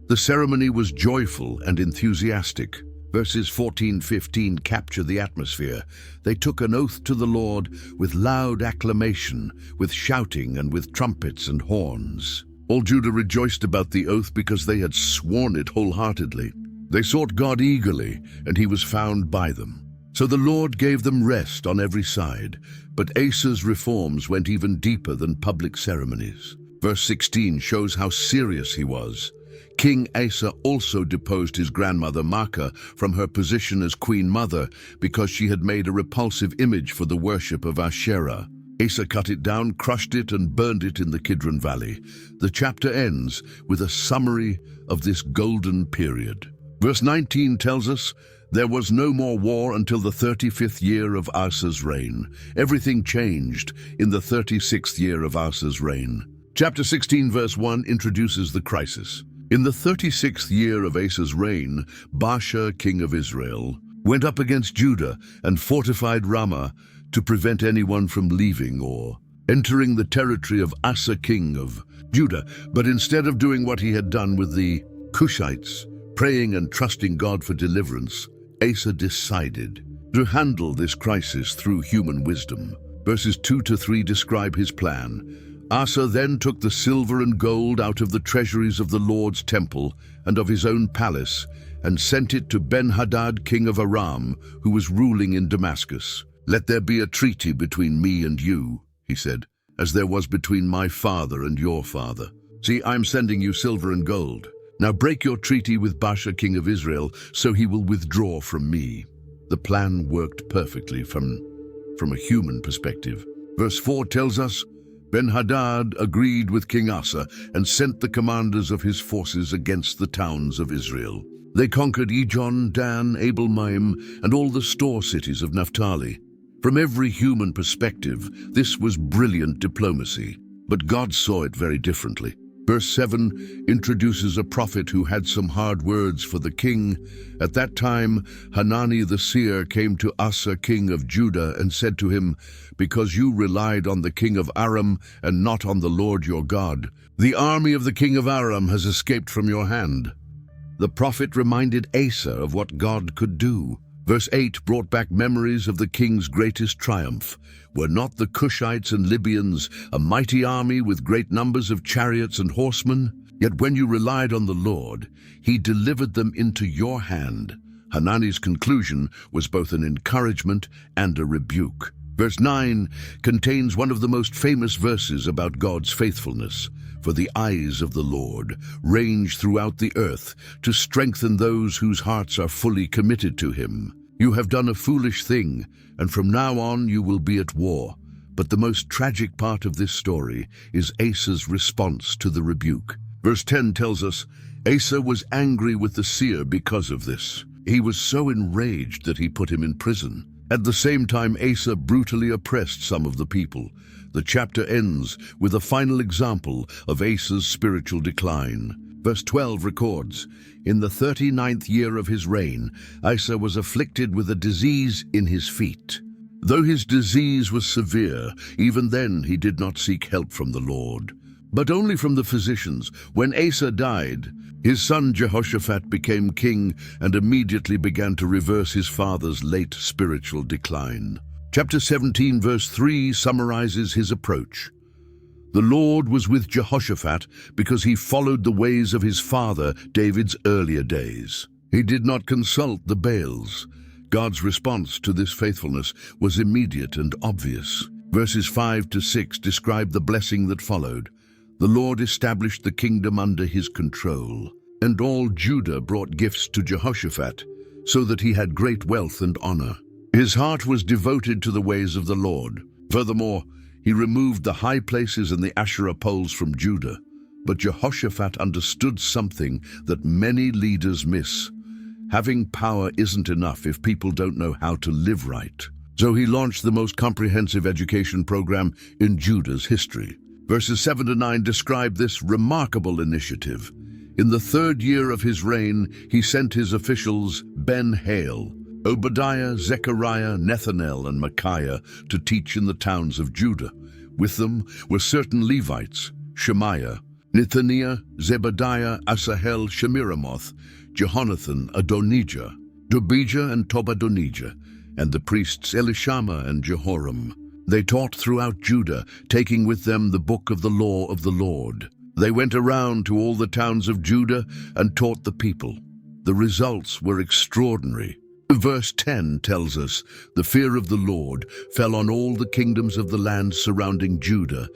The ceremony was joyful and enthusiastic. Verses 14-15 capture the atmosphere. They took an oath to the Lord with loud acclamation, with shouting and with trumpets and horns. All Judah rejoiced about the oath because they had sworn it wholeheartedly. They sought God eagerly, and he was found by them. So the Lord gave them rest on every side, but Asa's reforms went even deeper than public ceremonies. Verse 16 shows how serious he was. King Asa also deposed his grandmother Maacah from her position as queen mother because she had made a repulsive image for the worship of Asherah. Asa cut it down, crushed it, and burned it in the Kidron Valley. The chapter ends with a summary of this golden period. Verse 19 tells us, There was no more war until the 35th year of Asa's reign. Everything changed in the 36th year of Asa's reign. Chapter 16, verse 1 introduces the crisis. In the 36th year of Asa's reign, Baasha, king of Israel, went up against Judah and fortified Ramah to prevent anyone from leaving or entering the territory of Asa, king of Judah. But instead of doing what he had done with the Cushites, praying and trusting God for deliverance, Asa decided to handle this crisis through human wisdom. Verses 2-3 describe his plan. Asa then took the silver and gold out of the treasuries of the Lord's temple and of his own palace, and sent it to Ben-Hadad, king of Aram, who was ruling in Damascus. "Let there be a treaty between me and you," he said, "as there was between my father and your father. See, I'm sending you silver and gold. Now break your treaty with Baasha, king of Israel, so he will withdraw from me." The plan worked perfectly from a human perspective. Verse 4 tells us, Ben-Hadad agreed with King Asa and sent the commanders of his forces against the towns of Israel. They conquered Ijon, Dan, Abel-Maim, and all the store cities of Naphtali. From every human perspective, this was brilliant diplomacy, but God saw it very differently. Verse 7 introduces a prophet who had some hard words for the king. At that time, Hanani the seer came to Asa, king of Judah, and said to him, "Because you relied on the king of Aram and not on the Lord your God, the army of the king of Aram has escaped from your hand." The prophet reminded Asa of what God could do. Verse 8 brought back memories of the king's greatest triumph. Were not the Cushites and Libyans a mighty army with great numbers of chariots and horsemen? Yet when you relied on the Lord, he delivered them into your hand. Hanani's conclusion was both an encouragement and a rebuke. Verse 9 contains one of the most famous verses about God's faithfulness. "For the eyes of the Lord range throughout the earth to strengthen those whose hearts are fully committed to him. You have done a foolish thing, and from now on you will be at war." But the most tragic part of this story is Asa's response to the rebuke. Verse 10 tells us, Asa was angry with the seer because of this. He was so enraged that he put him in prison. At the same time, Asa brutally oppressed some of the people. The chapter ends with a final example of Asa's spiritual decline. Verse 12 records, "In the 39th year of his reign, Asa was afflicted with a disease in his feet. Though his disease was severe, even then he did not seek help from the Lord, but only from the physicians. When Asa died, his son Jehoshaphat became king and immediately began to reverse his father's late spiritual decline." Chapter 17, verse 3 summarizes his approach. "The Lord was with Jehoshaphat because he followed the ways of his father David's earlier days. He did not consult the Baals." God's response to this faithfulness was immediate and obvious. Verses 5 to 6 describe the blessing that followed. "The Lord established the kingdom under his control, and all Judah brought gifts to Jehoshaphat, so that he had great wealth and honor. His heart was devoted to the ways of the Lord. Furthermore, he removed the high places and the Asherah poles from Judah. But Jehoshaphat understood something that many leaders miss. Having power isn't enough if people don't know how to live right. So he launched the most comprehensive education program in Judah's history." Verses 7 to 9 describe this remarkable initiative. "In the 3rd year of his reign, he sent his officials Ben-Hail, Obadiah, Zechariah, Nethanel, and Micaiah to teach in the towns of Judah. With them were certain Levites, Shemaiah, Nethaniah, Zebadiah, Asahel, Shemiramoth, Jehonathan, Adonijah, Dobijah, and Tobadonijah, and the priests Elishama and Jehoram. They taught throughout Judah, taking with them the book of the law of the Lord. They went around to all the towns of Judah and taught the people. The results were extraordinary. Verse 10 tells us, "The fear of the Lord fell on all the kingdoms of the land surrounding Judah,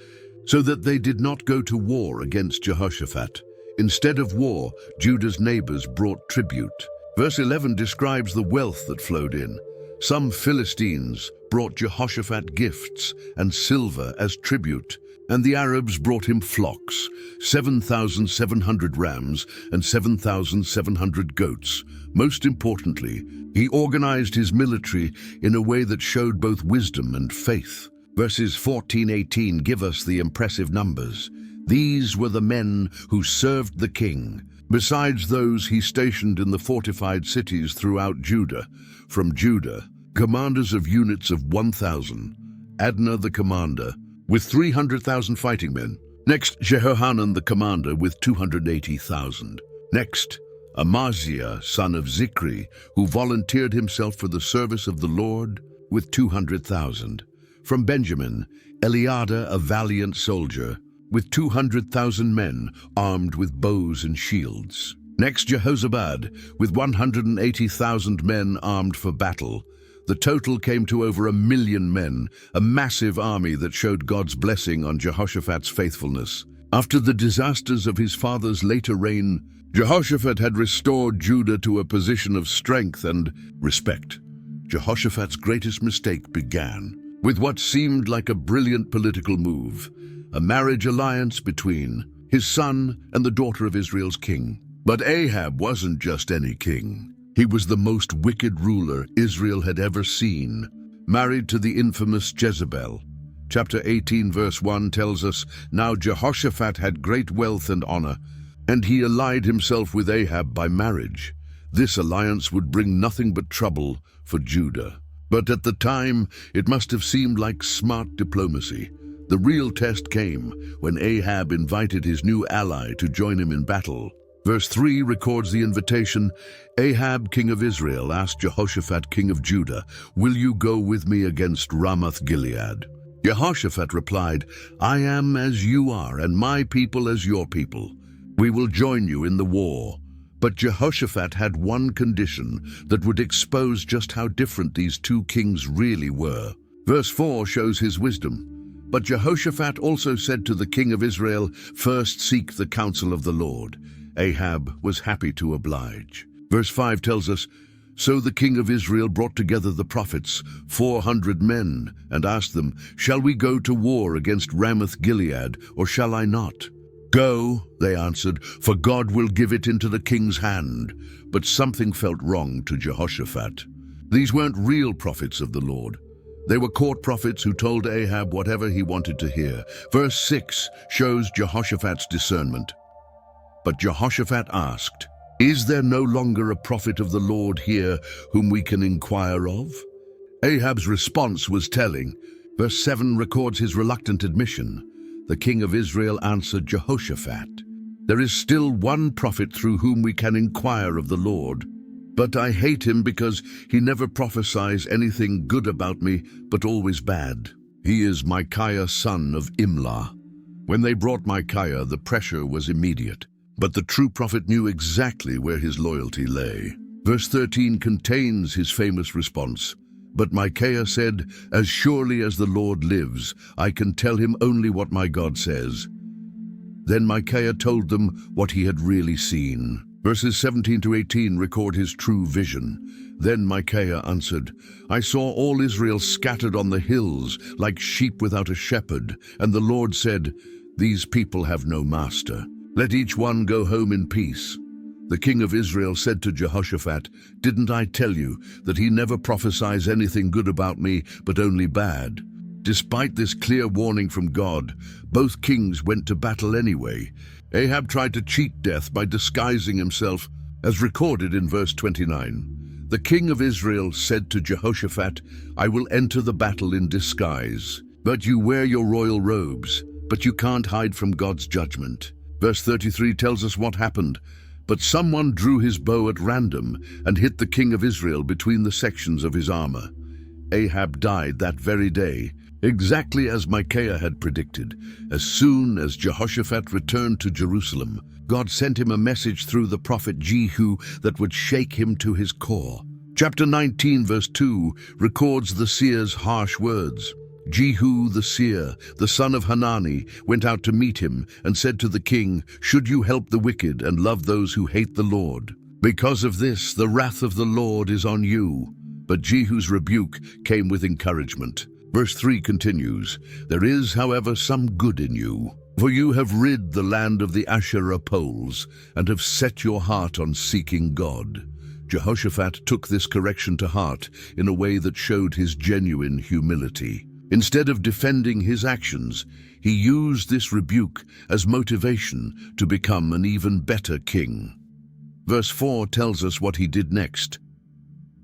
so that they did not go to war against Jehoshaphat. Instead of war, Judah's neighbors brought tribute." Verse 11 describes the wealth that flowed in. "Some Philistines brought Jehoshaphat gifts and silver as tribute, and the Arabs brought him flocks, 7,700 rams and 7,700 goats. Most importantly, he organized his military in a way that showed both wisdom and faith." Verses 14-18 give us the impressive numbers. "These were the men who served the king, besides those he stationed in the fortified cities throughout Judah. From Judah, commanders of units of 1,000, Adnah the commander, with 300,000 fighting men. Next, Jehohanan the commander with 280,000. Next, Amaziah, son of Zikri, who volunteered himself for the service of the Lord, with 200,000. From Benjamin, Eliada, a valiant soldier, with 200,000 men armed with bows and shields. Next, Jehoshaphat, with 180,000 men armed for battle. The total came to over 1,000,000 men, a massive army that showed God's blessing on Jehoshaphat's faithfulness. After the disasters of his father's later reign, Jehoshaphat had restored Judah to a position of strength and respect. Jehoshaphat's greatest mistake began with what seemed like a brilliant political move, a marriage alliance between his son and the daughter of Israel's king. But Ahab wasn't just any king. He was the most wicked ruler Israel had ever seen, married to the infamous Jezebel. Chapter 18 verse 1 tells us, "Now Jehoshaphat had great wealth and honor, and he allied himself with Ahab by marriage. This alliance would bring nothing but trouble for Judah." But at the time, it must have seemed like smart diplomacy. The real test came when Ahab invited his new ally to join him in battle. Verse 3 records the invitation. Ahab, king of Israel, asked Jehoshaphat, king of Judah, "Will you go with me against Ramoth-Gilead?" Jehoshaphat replied, "I am as you are, and my people as your people. We will join you in the war." But Jehoshaphat had one condition that would expose just how different these two kings really were. Verse 4 shows his wisdom. But Jehoshaphat also said to the king of Israel, "First seek the counsel of the Lord." Ahab was happy to oblige. Verse 5 tells us, "So the king of Israel brought together the prophets, 400 men, and asked them, 'Shall we go to war against Ramoth-Gilead, or shall I not?' 'Go,' they answered, 'for God will give it into the king's hand.' But something felt wrong to Jehoshaphat. These weren't real prophets of the Lord. They were court prophets who told Ahab whatever he wanted to hear. Verse 6 shows Jehoshaphat's discernment. But Jehoshaphat asked, "Is there no longer a prophet of the Lord here whom we can inquire of?" Ahab's response was telling. Verse 7 records his reluctant admission. The king of Israel answered Jehoshaphat, "There is still one prophet through whom we can inquire of the Lord. But I hate him because he never prophesies anything good about me, but always bad. He is Micaiah, son of Imlah." When they brought Micaiah, the pressure was immediate. But the true prophet knew exactly where his loyalty lay. Verse 13 contains his famous response. But Micaiah said, "As surely as the Lord lives, I can tell him only what my God says." Then Micaiah told them what he had really seen. Verses 17 to 18 record his true vision. Then Micaiah answered, "I saw all Israel scattered on the hills like sheep without a shepherd, and the Lord said, 'These people have no master. Let each one go home in peace.'" The king of Israel said to Jehoshaphat, "Didn't I tell you that he never prophesies anything good about me, but only bad?" Despite this clear warning from God, both kings went to battle anyway. Ahab tried to cheat death by disguising himself, as recorded in verse 29. The king of Israel said to Jehoshaphat, "I will enter the battle in disguise, but you wear your royal robes, but you can't hide from God's judgment." Verse 33 tells us what happened. But someone drew his bow at random and hit the king of Israel between the sections of his armor. Ahab died that very day, exactly as Micaiah had predicted. As soon as Jehoshaphat returned to Jerusalem, God sent him a message through the prophet Jehu that would shake him to his core. Chapter 19 verse 2 records the seer's harsh words. Jehu the seer, the son of Hanani, went out to meet him and said to the king, "Should you help the wicked and love those who hate the Lord? Because of this, the wrath of the Lord is on you." But Jehu's rebuke came with encouragement. Verse 3 continues, "There is, however, some good in you, for you have rid the land of the Asherah poles and have set your heart on seeking God." Jehoshaphat took this correction to heart in a way that showed his genuine humility. Instead of defending his actions, he used this rebuke as motivation to become an even better king. Verse 4 tells us what he did next.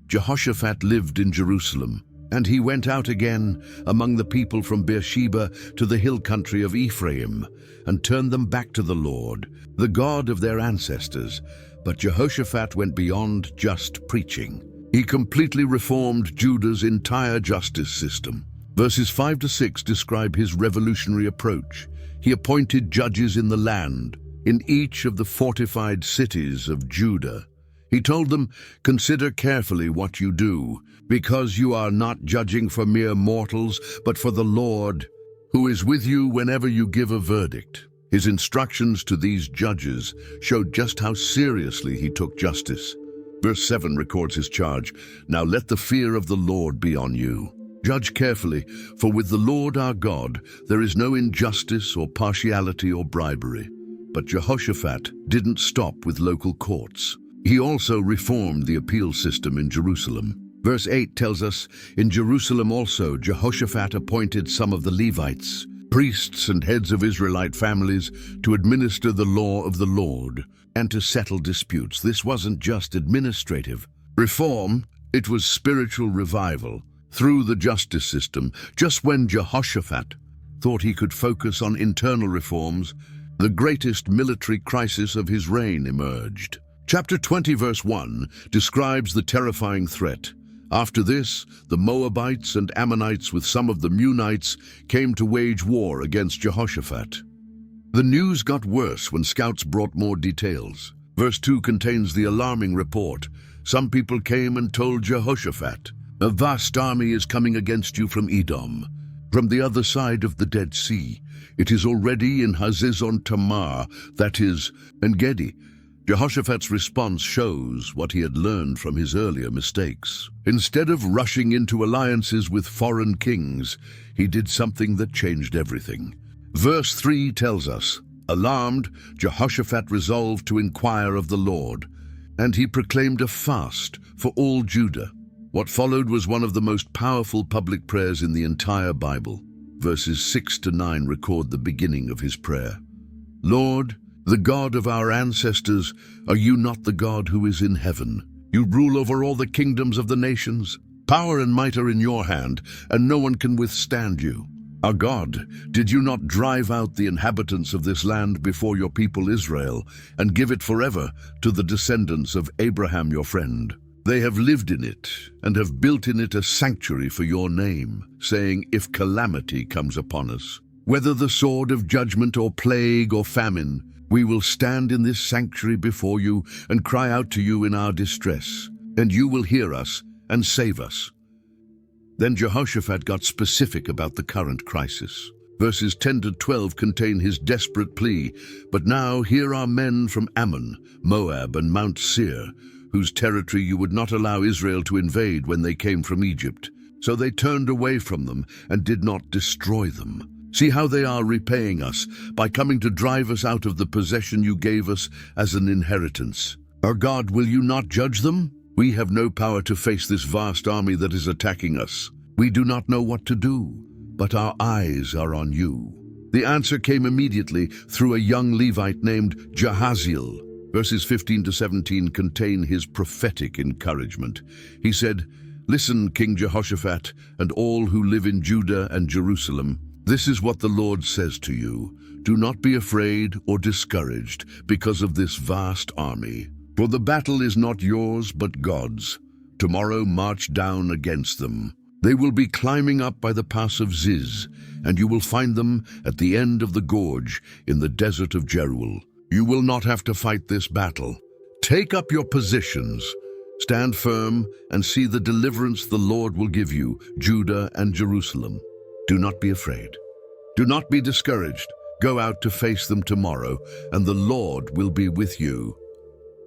Jehoshaphat lived in Jerusalem, and he went out again among the people from Beersheba to the hill country of Ephraim, and turned them back to the Lord, the God of their ancestors. But Jehoshaphat went beyond just preaching. He completely reformed Judah's entire justice system. Verses 5 to 6 describe his revolutionary approach. He appointed judges in the land, in each of the fortified cities of Judah. He told them, "Consider carefully what you do, because you are not judging for mere mortals, but for the Lord, who is with you whenever you give a verdict." His instructions to these judges showed just how seriously he took justice. Verse 7 records his charge, "Now let the fear of the Lord be on you. Judge carefully, for with the Lord our God there is no injustice or partiality or bribery." But Jehoshaphat didn't stop with local courts. He also reformed the appeal system in Jerusalem. Verse 8 tells us, "In Jerusalem also Jehoshaphat appointed some of the Levites, priests and heads of Israelite families, to administer the law of the Lord and to settle disputes." This wasn't just administrative reform, it was spiritual revival through the justice system. Just when Jehoshaphat thought he could focus on internal reforms, the greatest military crisis of his reign emerged. Chapter 20, verse 1, describes the terrifying threat. After this, the Moabites and Ammonites with some of the Meunites came to wage war against Jehoshaphat. The news got worse when scouts brought more details. Verse 2 contains the alarming report. Some people came and told Jehoshaphat, "A vast army is coming against you from Edom, from the other side of the Dead Sea. It is already in Hazezon Tamar, that is, En-Gedi." Jehoshaphat's response shows what he had learned from his earlier mistakes. Instead of rushing into alliances with foreign kings, he did something that changed everything. Verse 3 tells us, "Alarmed, Jehoshaphat resolved to inquire of the Lord, and he proclaimed a fast for all Judah." What followed was one of the most powerful public prayers in the entire Bible. Verses 6 to 9 record the beginning of his prayer. "Lord, the God of our ancestors, are you not the God who is in heaven? You rule over all the kingdoms of the nations. Power and might are in your hand, and no one can withstand you. Our God, did you not drive out the inhabitants of this land before your people Israel, and give it forever to the descendants of Abraham your friend? They have lived in it, and have built in it a sanctuary for your name, saying, 'If calamity comes upon us, whether the sword of judgment or plague or famine, we will stand in this sanctuary before you and cry out to you in our distress, and you will hear us and save us.'" Then Jehoshaphat got specific about the current crisis. Verses 10 to 12 contain his desperate plea, "But now here are men from Ammon, Moab, and Mount Seir, whose territory you would not allow Israel to invade when they came from Egypt. So they turned away from them and did not destroy them. See how they are repaying us by coming to drive us out of the possession you gave us as an inheritance. Our God, will you not judge them? We have no power to face this vast army that is attacking us. We do not know what to do, but our eyes are on you." The answer came immediately through a young Levite named Jahaziel. Verses 15 to 17 contain his prophetic encouragement. He said, "Listen, King Jehoshaphat, and all who live in Judah and Jerusalem. This is what the Lord says to you. Do not be afraid or discouraged because of this vast army. For the battle is not yours but God's. Tomorrow march down against them. They will be climbing up by the pass of Ziz, and you will find them at the end of the gorge in the desert of Jeruel. You will not have to fight this battle. Take up your positions. Stand firm and see the deliverance the Lord will give you, Judah and Jerusalem. Do not be afraid. Do not be discouraged. Go out to face them tomorrow, and the Lord will be with you."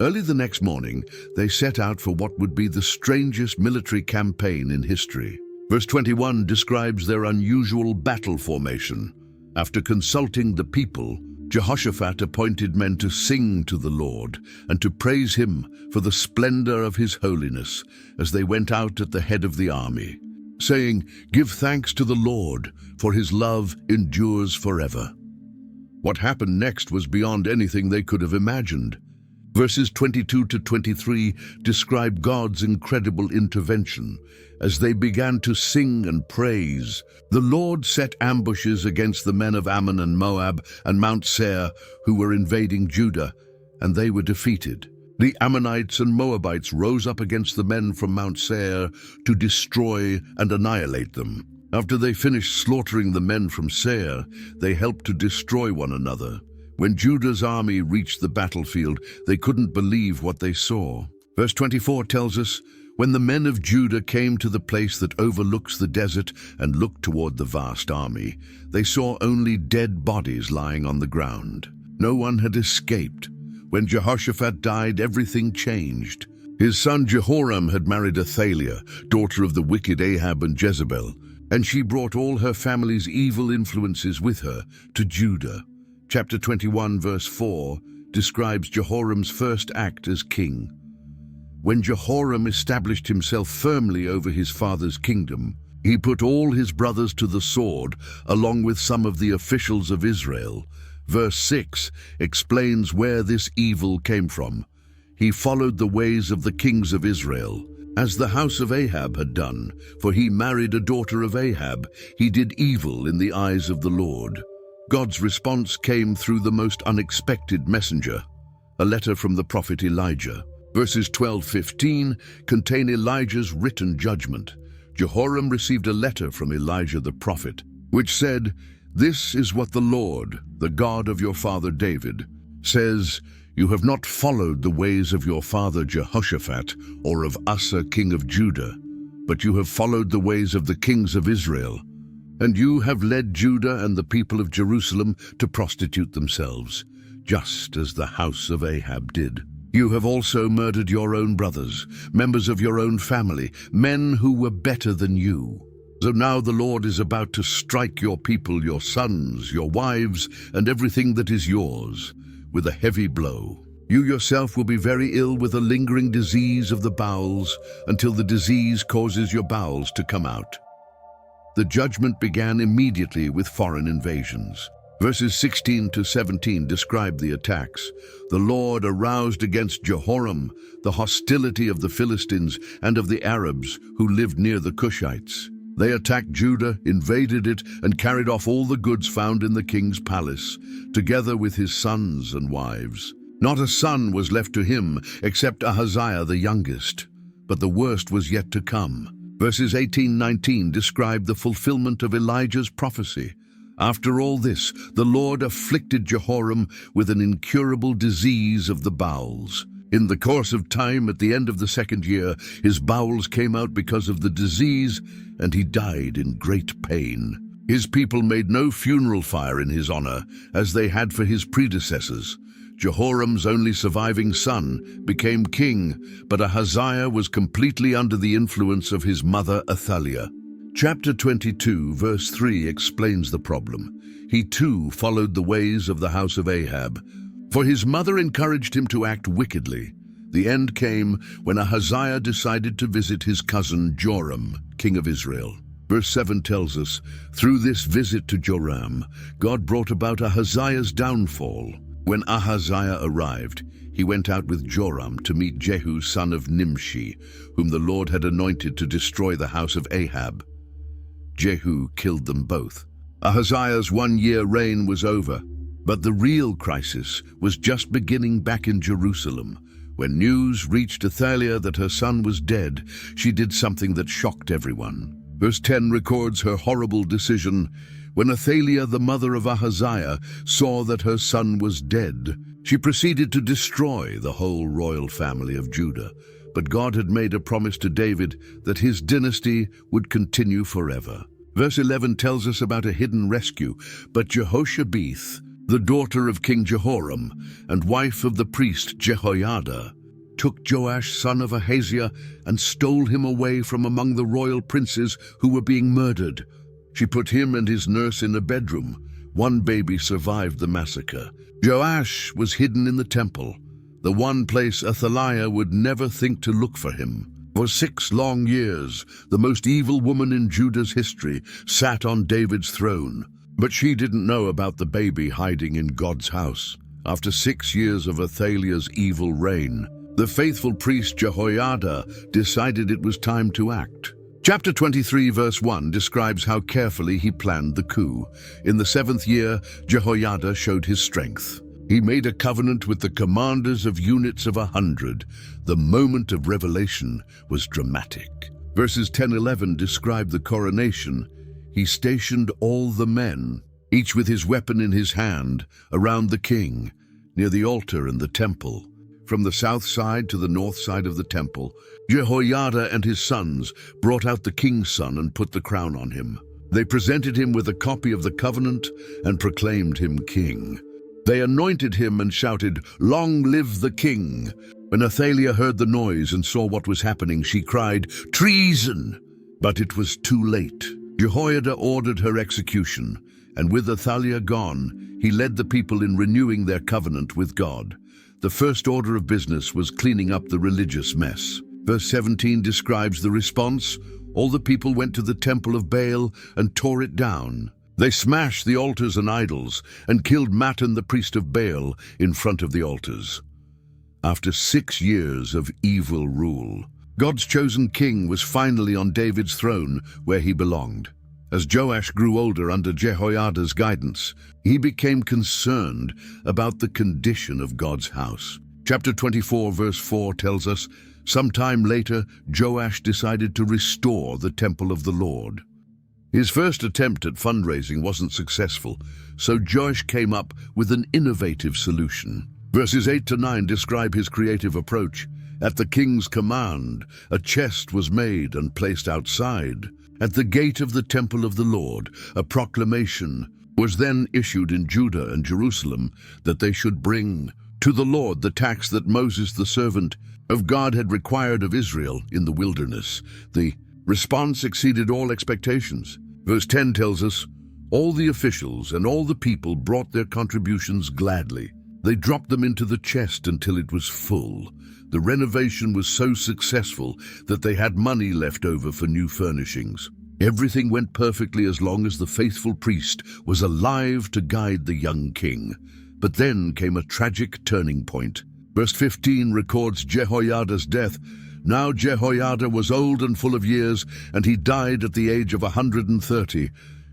Early the next morning, they set out for what would be the strangest military campaign in history. Verse 21 describes their unusual battle formation. After consulting the people, Jehoshaphat appointed men to sing to the Lord and to praise him for the splendor of his holiness as they went out at the head of the army, saying, "Give thanks to the Lord, for his love endures forever." What happened next was beyond anything they could have imagined. Verses 22 to 23 describe God's incredible intervention. As they began to sing and praise, the Lord set ambushes against the men of Ammon and Moab and Mount Seir who were invading Judah, and they were defeated. The Ammonites and Moabites rose up against the men from Mount Seir to destroy and annihilate them. After they finished slaughtering the men from Seir, they helped to destroy one another. When Judah's army reached the battlefield, they couldn't believe what they saw. Verse 24 tells us, when the men of Judah came to the place that overlooks the desert and looked toward the vast army, they saw only dead bodies lying on the ground. No one had escaped. When Jehoshaphat died, everything changed. His son Jehoram had married Athaliah, daughter of the wicked Ahab and Jezebel, and she brought all her family's evil influences with her to Judah. Chapter 21, verse 4, describes Jehoram's first act as king. When Jehoram established himself firmly over his father's kingdom, he put all his brothers to the sword, along with some of the officials of Israel. Verse 6 explains where this evil came from. He followed the ways of the kings of Israel, as the house of Ahab had done, for he married a daughter of Ahab. He did evil in the eyes of the Lord. God's response came through the most unexpected messenger, a letter from the prophet Elijah. Verses 12-15 contain Elijah's written judgment. Jehoram received a letter from Elijah the prophet, which said, "This is what the Lord, the God of your father David, says, you have not followed the ways of your father Jehoshaphat or of Asa king of Judah, but you have followed the ways of the kings of Israel. And you have led Judah and the people of Jerusalem to prostitute themselves, just as the house of Ahab did. You have also murdered your own brothers, members of your own family, men who were better than you. So now the Lord is about to strike your people, your sons, your wives, and everything that is yours, with a heavy blow. You yourself will be very ill with a lingering disease of the bowels, until the disease causes your bowels to come out." The judgment began immediately with foreign invasions. Verses 16-17 describe the attacks. The Lord aroused against Jehoram the hostility of the Philistines and of the Arabs who lived near the Cushites. They attacked Judah, invaded it, and carried off all the goods found in the king's palace, together with his sons and wives. Not a son was left to him except Ahaziah the youngest, but the worst was yet to come. Verses 18-19 describe the fulfillment of Elijah's prophecy. After all this, the Lord afflicted Jehoram with an incurable disease of the bowels. In the course of time, at the end of the second year, his bowels came out because of the disease, and he died in great pain. His people made no funeral fire in his honor, as they had for his predecessors. Jehoram's only surviving son became king, but Ahaziah was completely under the influence of his mother Athaliah. Chapter 22, verse 3 explains the problem. He too followed the ways of the house of Ahab, for his mother encouraged him to act wickedly. The end came when Ahaziah decided to visit his cousin Joram, king of Israel. Verse 7 tells us, through this visit to Joram, God brought about Ahaziah's downfall. When Ahaziah arrived, he went out with Joram to meet Jehu son of Nimshi, whom the Lord had anointed to destroy the house of Ahab. Jehu killed them both. Ahaziah's 1-year reign was over, but the real crisis was just beginning back in Jerusalem. When news reached Athaliah that her son was dead, she did something that shocked everyone. Verse 10 records her horrible decision. When Athaliah, the mother of Ahaziah, saw that her son was dead, she proceeded to destroy the whole royal family of Judah. But God had made a promise to David that his dynasty would continue forever. Verse 11 tells us about a hidden rescue. But Jehoshabeth, the daughter of King Jehoram and wife of the priest Jehoiada, took Joash son of Ahaziah and stole him away from among the royal princes who were being murdered. She put him and his nurse in a bedroom. One baby survived the massacre. Joash was hidden in the temple, the one place Athaliah would never think to look for him. For 6 long years, the most evil woman in Judah's history sat on David's throne. But she didn't know about the baby hiding in God's house. After 6 years of Athaliah's evil reign, the faithful priest Jehoiada decided it was time to act. Chapter 23, verse 1 describes how carefully he planned the coup. In the 7th year, Jehoiada showed his strength. He made a covenant with the commanders of units of 100. The moment of revelation was dramatic. Verses 10-11 describe the coronation. he stationed all the men, each with his weapon in his hand, around the king, near the altar and the temple. From the south side to the north side of the temple, Jehoiada and his sons brought out the king's son and put the crown on him. They presented him with a copy of the covenant and proclaimed him king. They anointed him and shouted, "Long live the king!" When Athaliah heard the noise and saw what was happening, she cried, "Treason!" But it was too late. Jehoiada ordered her execution, and with Athaliah gone, he led the people in renewing their covenant with God. The first order of business was cleaning up the religious mess. Verse 17 describes the response. All the people went to the temple of Baal and tore it down. They smashed the altars and idols and killed Mattan the priest of Baal in front of the altars. After 6 years of evil rule, God's chosen king was finally on David's throne where he belonged. As Joash grew older under Jehoiada's guidance, he became concerned about the condition of God's house. Chapter 24, verse 4 tells us, sometime later, Joash decided to restore the temple of the Lord. His first attempt at fundraising wasn't successful, so Joash came up with an innovative solution. Verses 8 to 9 describe his creative approach. At the king's command, a chest was made and placed outside. At the gate of the temple of the Lord, a proclamation was then issued in Judah and Jerusalem that they should bring to the Lord the tax that Moses, the servant of God, had required of Israel in the wilderness. The response exceeded all expectations. Verse 10 tells us, all the officials and all the people brought their contributions gladly. They dropped them into the chest until it was full. The renovation was so successful that they had money left over for new furnishings. Everything went perfectly as long as the faithful priest was alive to guide the young king. But then came a tragic turning point. Verse 15 records Jehoiada's death. Now Jehoiada was old and full of years, and he died at the age of 130.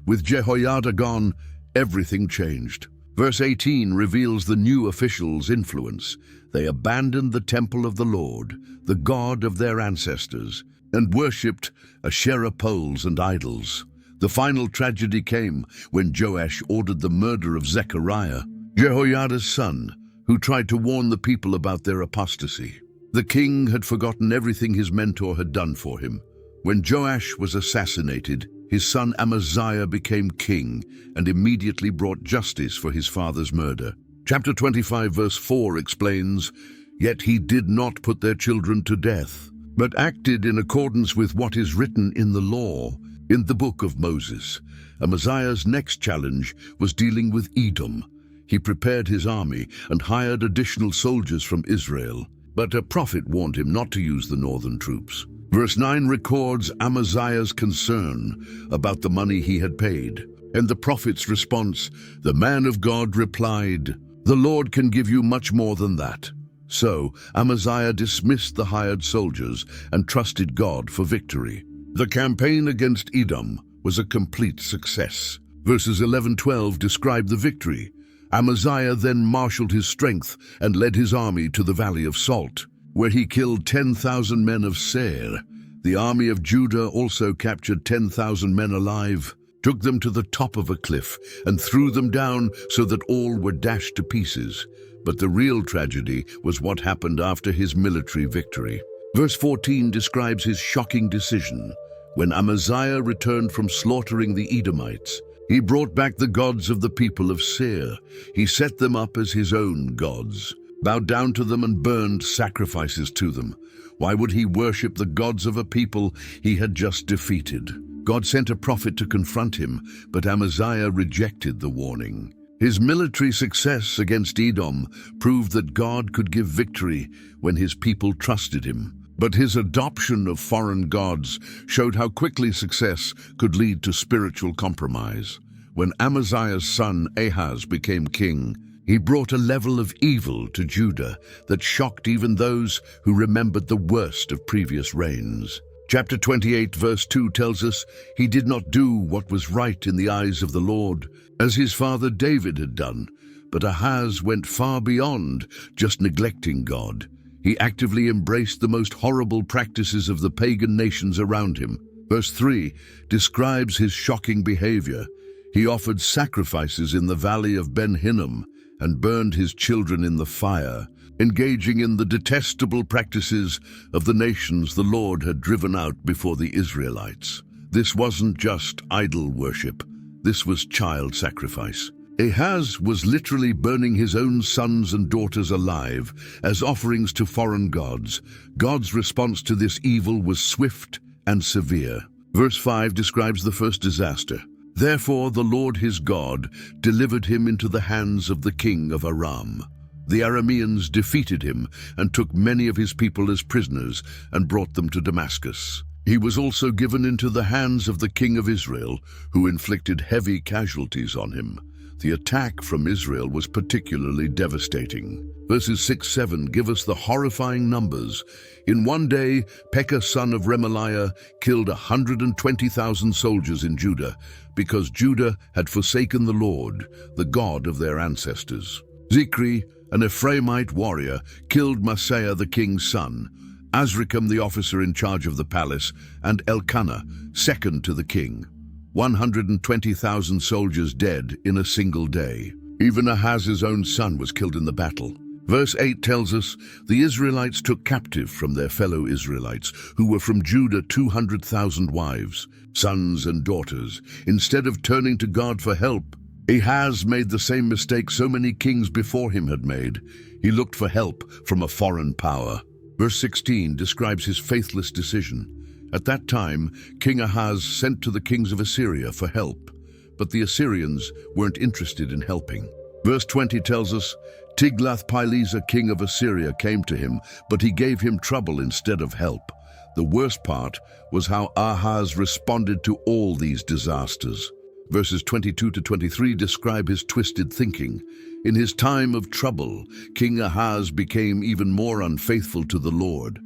With Jehoiada gone, everything changed. Verse 18 reveals the new officials' influence. They abandoned the temple of the Lord, the God of their ancestors, and worshipped Asherah poles and idols. The final tragedy came when Joash ordered the murder of Zechariah, Jehoiada's son, who tried to warn the people about their apostasy. The king had forgotten everything his mentor had done for him. When Joash was assassinated, his son Amaziah became king and immediately brought justice for his father's murder. Chapter 25, verse 4 explains, "Yet he did not put their children to death, but acted in accordance with what is written in the law, in the book of Moses." Amaziah's next challenge was dealing with Edom. He prepared his army and hired additional soldiers from Israel, but a prophet warned him not to use the northern troops. Verse 9 records Amaziah's concern about the money he had paid, and the prophet's response. The man of God replied, "The Lord can give you much more than that." So Amaziah dismissed the hired soldiers and trusted God for victory. The campaign against Edom was a complete success. Verses 11-12 describe the victory. Amaziah then marshaled his strength and led his army to the Valley of Salt, where he killed 10,000 men of Seir. The army of Judah also captured 10,000 men alive, took them to the top of a cliff, and threw them down so that all were dashed to pieces. But the real tragedy was what happened after his military victory. Verse 14 describes his shocking decision. When Amaziah returned from slaughtering the Edomites, he brought back the gods of the people of Seir. He set them up as his own gods, bowed down to them and burned sacrifices to them. Why would he worship the gods of a people he had just defeated? God sent a prophet to confront him, but Amaziah rejected the warning. His military success against Edom proved that God could give victory when his people trusted him. But his adoption of foreign gods showed how quickly success could lead to spiritual compromise. When Amaziah's son Ahaz became king, he brought a level of evil to Judah that shocked even those who remembered the worst of previous reigns. Chapter 28, verse 2 tells us, "He did not do what was right in the eyes of the Lord, as his father David had done, but Ahaz went far beyond just neglecting God. He actively embraced the most horrible practices of the pagan nations around him. Verse 3 describes his shocking behavior. He offered sacrifices in the valley of Ben Hinnom and burned his children in the fire, engaging in the detestable practices of the nations the Lord had driven out before the Israelites. This wasn't just idol worship. This was child sacrifice. Ahaz was literally burning his own sons and daughters alive as offerings to foreign gods. God's response to this evil was swift and severe. Verse 5 describes the first disaster. Therefore the Lord his God delivered him into the hands of the king of Aram. The Arameans defeated him and took many of his people as prisoners and brought them to Damascus. He was also given into the hands of the king of Israel, who inflicted heavy casualties on him. The attack from Israel was particularly devastating. Verses 6-7 give us the horrifying numbers. In one day, Pekah son of Remaliah killed 120,000 soldiers in Judah, because Judah had forsaken the Lord, the God of their ancestors. Zikri, an Ephraimite warrior, killed Manasseh the king's son, Azrikam the officer in charge of the palace, and Elkanah, second to the king. 120,000 soldiers dead in a single day. Even Ahaz's own son was killed in the battle. Verse 8 tells us, the Israelites took captive from their fellow Israelites, who were from Judah 200,000 wives, sons and daughters. Instead of turning to God for help, Ahaz made the same mistake so many kings before him had made. He looked for help from a foreign power. Verse 16 describes his faithless decision. At that time, King Ahaz sent to the kings of Assyria for help, but the Assyrians weren't interested in helping. Verse 20 tells us, Tiglath-Pileser, king of Assyria, came to him, but he gave him trouble instead of help. The worst part was how Ahaz responded to all these disasters. Verses 22-23 describe his twisted thinking. In his time of trouble, King Ahaz became even more unfaithful to the Lord.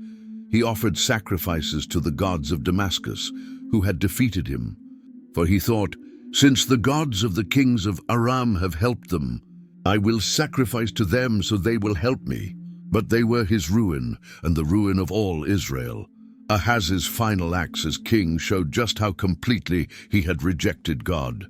He offered sacrifices to the gods of Damascus, who had defeated him. For he thought, since the gods of the kings of Aram have helped them, I will sacrifice to them so they will help me. But they were his ruin and the ruin of all Israel. Ahaz's final acts as king showed just how completely he had rejected God.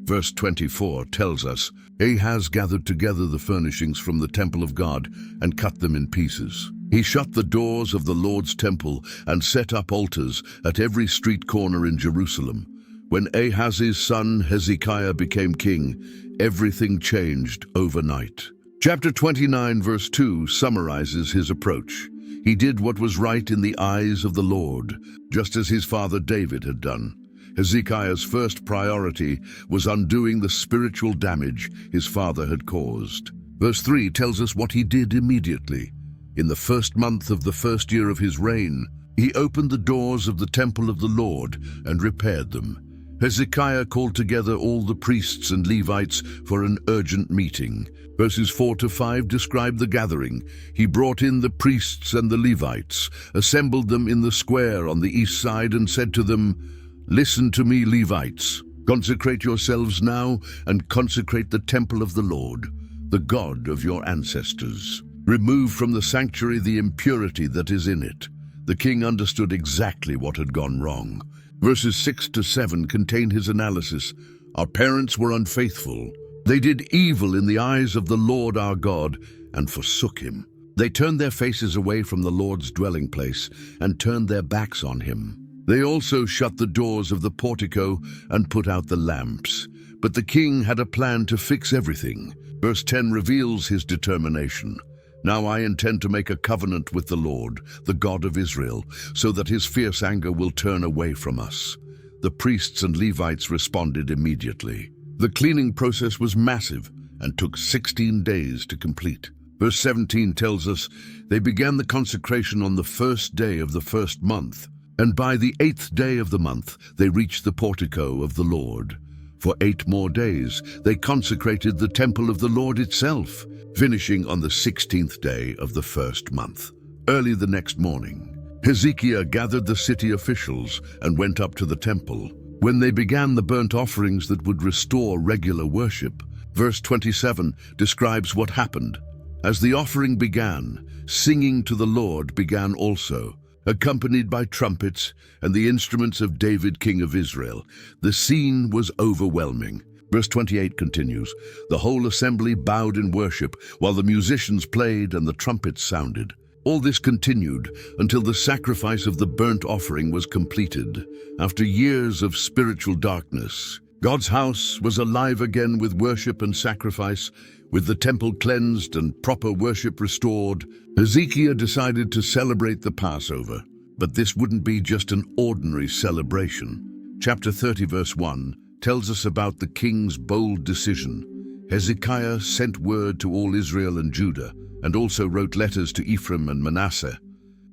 Verse 24 tells us, Ahaz gathered together the furnishings from the temple of God and cut them in pieces. He shut the doors of the Lord's temple and set up altars at every street corner in Jerusalem. When Ahaz's son Hezekiah became king, everything changed overnight. Chapter 29 verse 2 summarizes his approach. He did what was right in the eyes of the Lord, just as his father David had done. Hezekiah's first priority was undoing the spiritual damage his father had caused. Verse 3 tells us what he did immediately. In the first month of the first year of his reign, he opened the doors of the temple of the Lord and repaired them. Hezekiah called together all the priests and Levites for an urgent meeting. Verses 4-5 describe the gathering. He brought in the priests and the Levites, assembled them in the square on the east side, and said to them, Listen to me, Levites. Consecrate yourselves now and consecrate the temple of the Lord, the God of your ancestors. Remove from the sanctuary the impurity that is in it. The king understood exactly what had gone wrong. Verses 6-7 contain his analysis. Our parents were unfaithful. They did evil in the eyes of the Lord our God and forsook him. They turned their faces away from the Lord's dwelling place and turned their backs on him. They also shut the doors of the portico and put out the lamps. But the king had a plan to fix everything. Verse 10 reveals his determination. Now I intend to make a covenant with the Lord, the God of Israel, so that his fierce anger will turn away from us. The priests and Levites responded immediately. The cleaning process was massive and took 16 days to complete. Verse 17 tells us, they began the consecration on the first day of the first month, and by the 8th day of the month they reached the portico of the Lord. For 8 more days they consecrated the temple of the Lord itself, finishing on the 16th day of the first month. Early the next morning, Hezekiah gathered the city officials and went up to the temple. When they began the burnt offerings that would restore regular worship, verse 27 describes what happened. As the offering began, singing to the Lord began also, accompanied by trumpets and the instruments of David, king of Israel. The scene was overwhelming. Verse 28 continues, "The whole assembly bowed in worship, while the musicians played and the trumpets sounded. All this continued until the sacrifice of the burnt offering was completed. After years of spiritual darkness, God's house was alive again with worship and sacrifice. With the temple cleansed and proper worship restored, Hezekiah decided to celebrate the Passover. But this wouldn't be just an ordinary celebration. Chapter 30, verse 1, tells us about the king's bold decision. Hezekiah sent word to all Israel and Judah, and also wrote letters to Ephraim and Manasseh,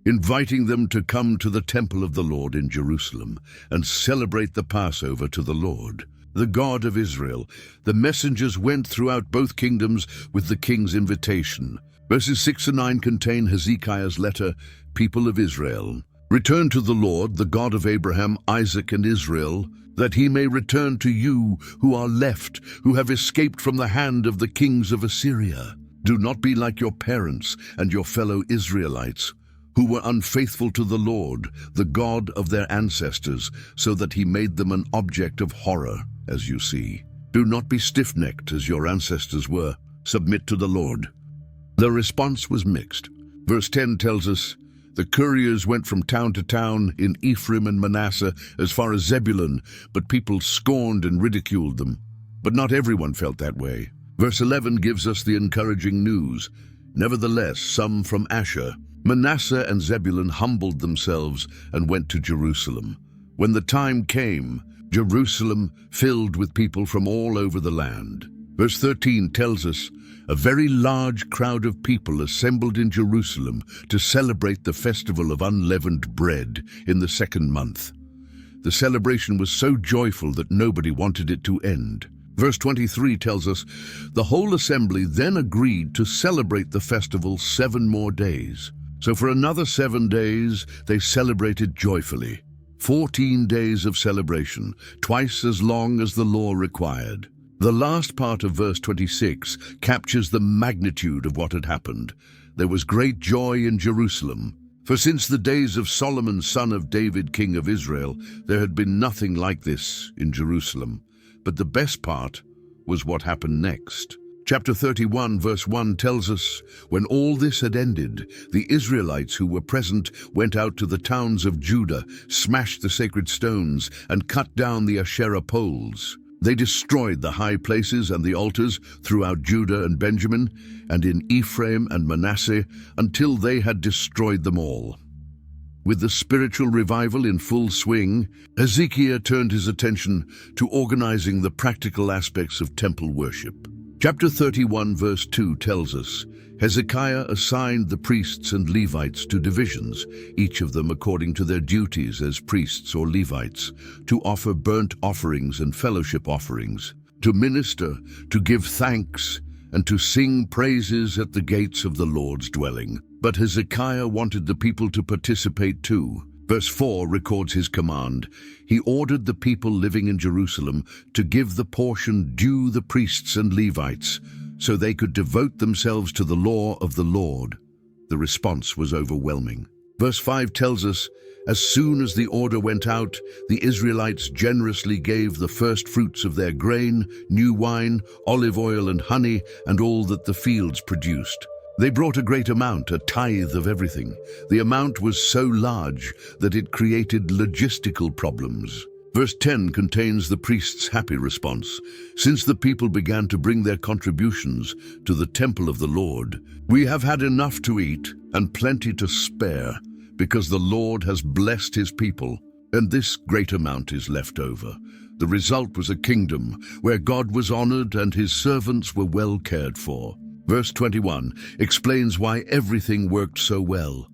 inviting them to come to the temple of the Lord in Jerusalem and celebrate the Passover to the Lord, the God of Israel. The messengers went throughout both kingdoms with the king's invitation. Verses 6 and 9 contain Hezekiah's letter, "People of Israel, return to the Lord, the God of Abraham, Isaac, and Israel, that he may return to you who are left, who have escaped from the hand of the kings of Assyria. Do not be like your parents and your fellow Israelites, who were unfaithful to the Lord, the God of their ancestors, so that he made them an object of horror, as you see. Do not be stiff-necked as your ancestors were. Submit to the Lord." The response was mixed. Verse 10 tells us, "The couriers went from town to town in Ephraim and Manasseh as far as Zebulun, but people scorned and ridiculed them." But not everyone felt that way. Verse 11 gives us the encouraging news. "Nevertheless, some from Asher, Manasseh and Zebulun humbled themselves and went to Jerusalem. When the time came, Jerusalem filled with people from all over the land." Verse 13 tells us, "A very large crowd of people assembled in Jerusalem to celebrate the festival of unleavened bread in the 2nd month. The celebration was so joyful that nobody wanted it to end." Verse 23 tells us, "The whole assembly then agreed to celebrate the festival 7 more days. So for another 7 days, they celebrated joyfully. 14 days of celebration, twice as long as the law required." The last part of verse 26 captures the magnitude of what had happened. There was great joy in Jerusalem. For since the days of Solomon, son of David, king of Israel, there had been nothing like this in Jerusalem. But the best part was what happened next. Chapter 31, verse 1 tells us, "When all this had ended, the Israelites who were present went out to the towns of Judah, smashed the sacred stones, and cut down the Asherah poles. They destroyed the high places and the altars throughout Judah and Benjamin, and in Ephraim and Manasseh, until they had destroyed them all." With the spiritual revival in full swing, Hezekiah turned his attention to organizing the practical aspects of temple worship. Chapter 31, verse 2 tells us, "Hezekiah assigned the priests and Levites to divisions, each of them according to their duties as priests or Levites, to offer burnt offerings and fellowship offerings, to minister, to give thanks, and to sing praises at the gates of the Lord's dwelling." But Hezekiah wanted the people to participate too. Verse 4 records his command. He ordered the people living in Jerusalem to give the portion due the priests and Levites, so they could devote themselves to the law of the Lord. The response was overwhelming. Verse 5 tells us, "As soon as the order went out, the Israelites generously gave the first fruits of their grain, new wine, olive oil and honey, and all that the fields produced. They brought a great amount, a tithe of everything. The amount was so large that it created logistical problems." Verse 10 contains the priest's happy response. "Since the people began to bring their contributions to the temple of the Lord, we have had enough to eat and plenty to spare, because the Lord has blessed his people, and this great amount is left over." The result was a kingdom where God was honored and his servants were well cared for. Verse 21 explains why everything worked so well.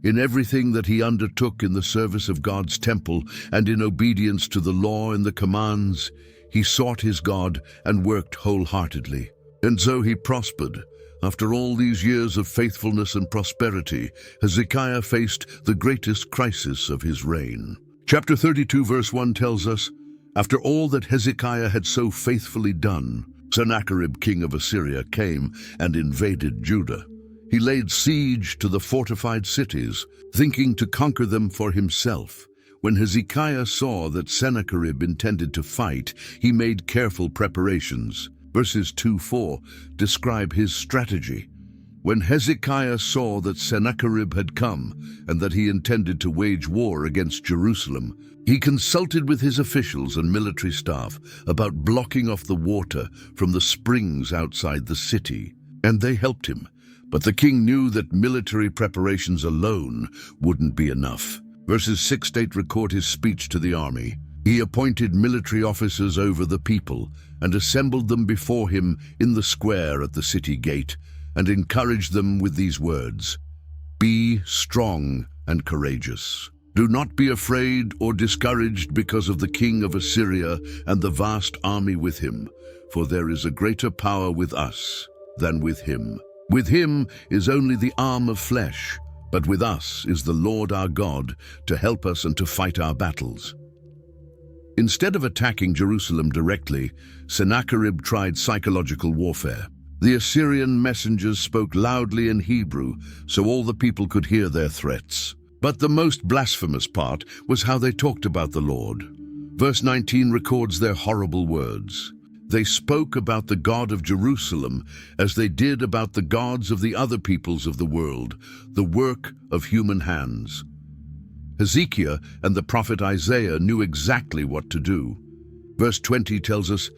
In everything that he undertook in the service of God's temple and in obedience to the law and the commands, he sought his God and worked wholeheartedly. And so he prospered. After all these years of faithfulness and prosperity, Hezekiah faced the greatest crisis of his reign. Chapter 32, verse 1 tells us, "After all that Hezekiah had so faithfully done, Sennacherib, king of Assyria, came and invaded Judah. He laid siege to the fortified cities, thinking to conquer them for himself. When Hezekiah saw that Sennacherib intended to fight, he made careful preparations. Verses 2-4 describe his strategy. When Hezekiah saw that Sennacherib had come and that he intended to wage war against Jerusalem, he consulted with his officials and military staff about blocking off the water from the springs outside the city, and they helped him. But the king knew that military preparations alone wouldn't be enough. Verses 6-8 record his speech to the army. He appointed military officers over the people and assembled them before him in the square at the city gate, and encouraged them with these words: "Be strong and courageous. Do not be afraid or discouraged because of the king of Assyria and the vast army with him, for there is a greater power with us than with him. With him is only the arm of flesh, but with us is the Lord our God to help us and to fight our battles." Instead of attacking Jerusalem directly, Sennacherib tried psychological warfare. The Assyrian messengers spoke loudly in Hebrew so all the people could hear their threats. But the most blasphemous part was how they talked about the Lord. Verse 19 records their horrible words. They spoke about the God of Jerusalem as they did about the gods of the other peoples of the world, the work of human hands. Hezekiah and the prophet Isaiah knew exactly what to do. Verse 20 tells us,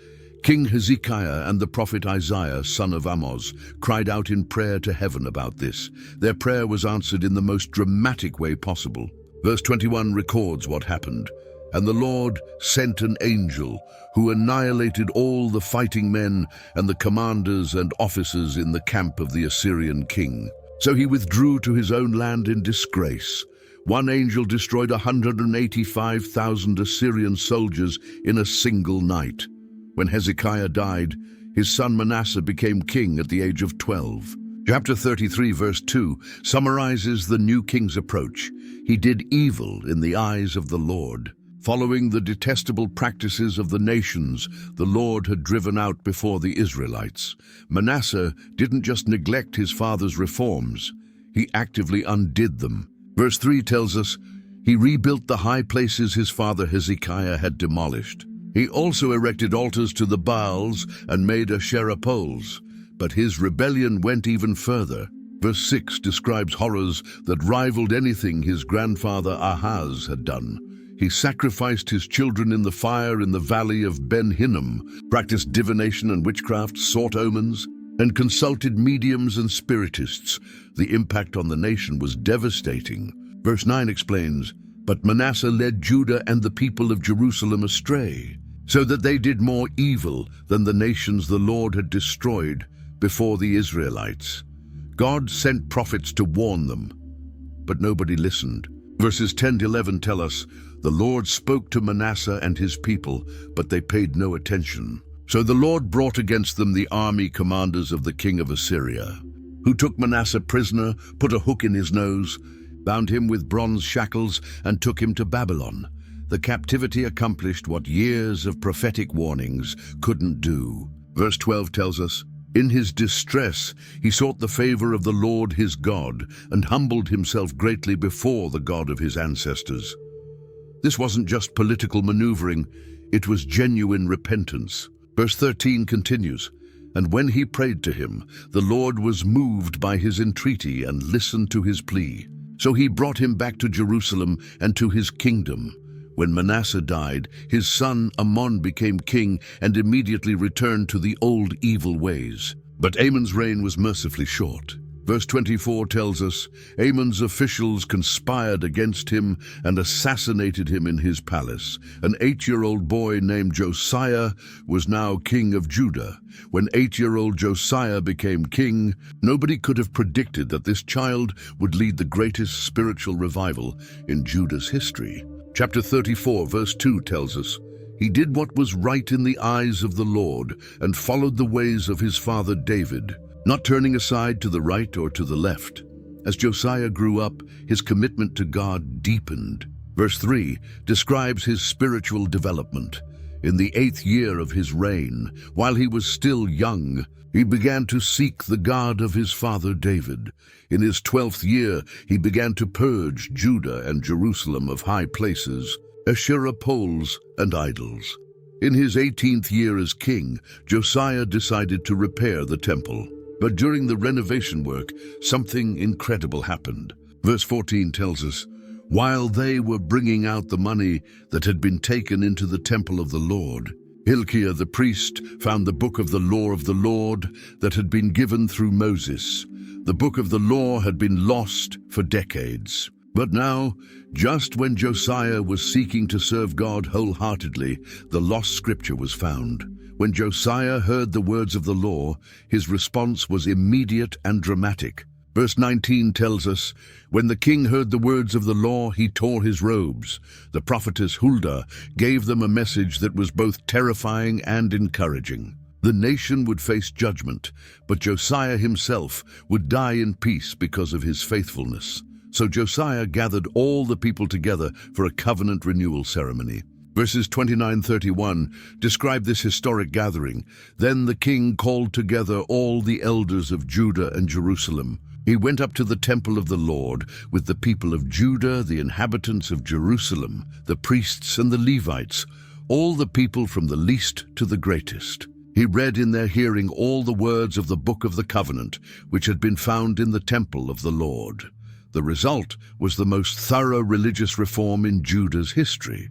King Hezekiah and the prophet Isaiah, son of Amoz, cried out in prayer to heaven about this. Their prayer was answered in the most dramatic way possible. Verse 21 records what happened. And the Lord sent an angel who annihilated all the fighting men and the commanders and officers in the camp of the Assyrian king. So he withdrew to his own land in disgrace. One angel destroyed 185,000 Assyrian soldiers in a single night. When Hezekiah died, his son Manasseh became king at the age of 12. Chapter 33, verse 2, summarizes the new king's approach. He did evil in the eyes of the Lord. Following the detestable practices of the nations the Lord had driven out before the Israelites, Manasseh didn't just neglect his father's reforms, he actively undid them. Verse 3 tells us, he rebuilt the high places his father Hezekiah had demolished. He also erected altars to the Baals and made Asherah poles, but his rebellion went even further. Verse 6 describes horrors that rivaled anything his grandfather Ahaz had done. He sacrificed his children in the fire in the valley of Ben-Hinnom, practiced divination and witchcraft, sought omens, and consulted mediums and spiritists. The impact on the nation was devastating. Verse 9 explains, but Manasseh led Judah and the people of Jerusalem astray, so that they did more evil than the nations the Lord had destroyed before the Israelites. God sent prophets to warn them, but nobody listened. Verses 10-11 tell us, the Lord spoke to Manasseh and his people, but they paid no attention. So the Lord brought against them the army commanders of the king of Assyria, who took Manasseh prisoner, put a hook in his nose, bound him with bronze shackles, and took him to Babylon. The captivity accomplished what years of prophetic warnings couldn't do. Verse 12 tells us, in his distress he sought the favor of the Lord his God and humbled himself greatly before the God of his ancestors. This wasn't just political maneuvering, it was genuine repentance. Verse 13 continues, and when he prayed to him, the Lord was moved by his entreaty and listened to his plea. So he brought him back to Jerusalem and to his kingdom. When Manasseh died, his son Amon became king and immediately returned to the old evil ways. But Amon's reign was mercifully short. Verse 24 tells us, Amon's officials conspired against him and assassinated him in his palace. An 8-year-old boy named Josiah was now king of Judah. When 8-year-old Josiah became king, nobody could have predicted that this child would lead the greatest spiritual revival in Judah's history. Chapter 34, verse 2 tells us, he did what was right in the eyes of the Lord and followed the ways of his father David, not turning aside to the right or to the left. As Josiah grew up, his commitment to God deepened. Verse 3 describes his spiritual development. In the 8th year of his reign, while he was still young, he began to seek the God of his father David. In his 12th year, he began to purge Judah and Jerusalem of high places, Asherah poles, and idols. In his 18th year as king, Josiah decided to repair the temple. But during the renovation work, something incredible happened. Verse 14 tells us, while they were bringing out the money that had been taken into the temple of the Lord, Hilkiah the priest found the book of the law of the Lord that had been given through Moses. The book of the law had been lost for decades. But now, just when Josiah was seeking to serve God wholeheartedly, the lost scripture was found. When Josiah heard the words of the law, his response was immediate and dramatic. Verse 19 tells us, when the king heard the words of the law, he tore his robes. The prophetess Huldah gave them a message that was both terrifying and encouraging. The nation would face judgment, but Josiah himself would die in peace because of his faithfulness. So Josiah gathered all the people together for a covenant renewal ceremony. Verses 29-31 describe this historic gathering. Then the king called together all the elders of Judah and Jerusalem. He went up to the temple of the Lord with the people of Judah, the inhabitants of Jerusalem, the priests and the Levites, all the people from the least to the greatest. He read in their hearing all the words of the book of the covenant, which had been found in the temple of the Lord. The result was the most thorough religious reform in Judah's history.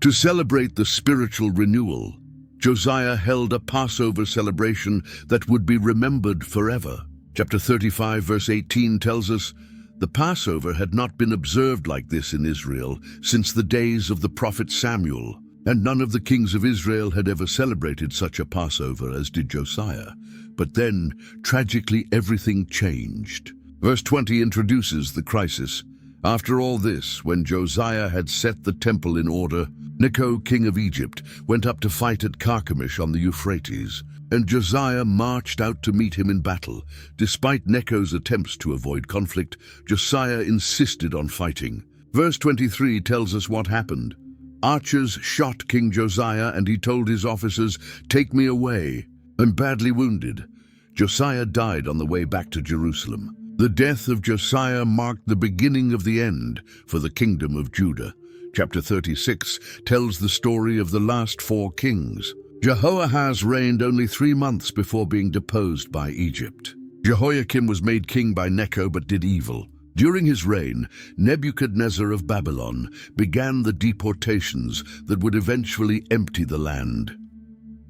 To celebrate the spiritual renewal, Josiah held a Passover celebration that would be remembered forever. Chapter 35, verse 18 tells us, the Passover had not been observed like this in Israel since the days of the prophet Samuel, and none of the kings of Israel had ever celebrated such a Passover as did Josiah. But then, tragically, everything changed. Verse 20 introduces the crisis. After all this, when Josiah had set the temple in order, Necho, king of Egypt, went up to fight at Carchemish on the Euphrates, and Josiah marched out to meet him in battle. Despite Necho's attempts to avoid conflict, Josiah insisted on fighting. Verse 23 tells us what happened. Archers shot King Josiah, and he told his officers, "Take me away. I'm badly wounded." Josiah died on the way back to Jerusalem. The death of Josiah marked the beginning of the end for the kingdom of Judah. Chapter 36 tells the story of the last 4 kings. Jehoahaz reigned only 3 months before being deposed by Egypt. Jehoiakim was made king by Necho but did evil. During his reign, Nebuchadnezzar of Babylon began the deportations that would eventually empty the land.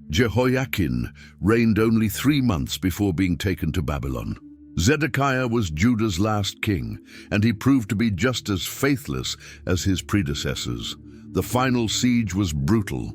Jehoiakim reigned only 3 months before being taken to Babylon. Zedekiah was Judah's last king, and he proved to be just as faithless as his predecessors. The final siege was brutal.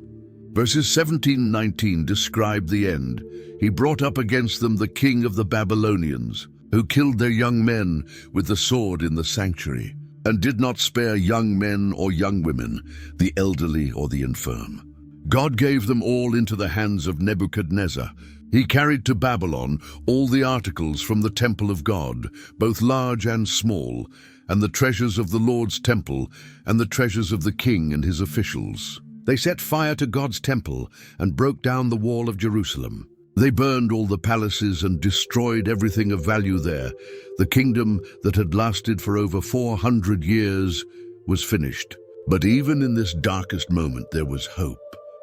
Verses 17-19 describe the end. He brought up against them the king of the Babylonians, who killed their young men with the sword in the sanctuary, and did not spare young men or young women, the elderly or the infirm. God gave them all into the hands of Nebuchadnezzar. He carried to Babylon all the articles from the temple of God, both large and small, and the treasures of the Lord's temple, and the treasures of the king and his officials. They set fire to God's temple and broke down the wall of Jerusalem. They burned all the palaces and destroyed everything of value there. The kingdom that had lasted for over 400 years was finished. But even in this darkest moment, there was hope.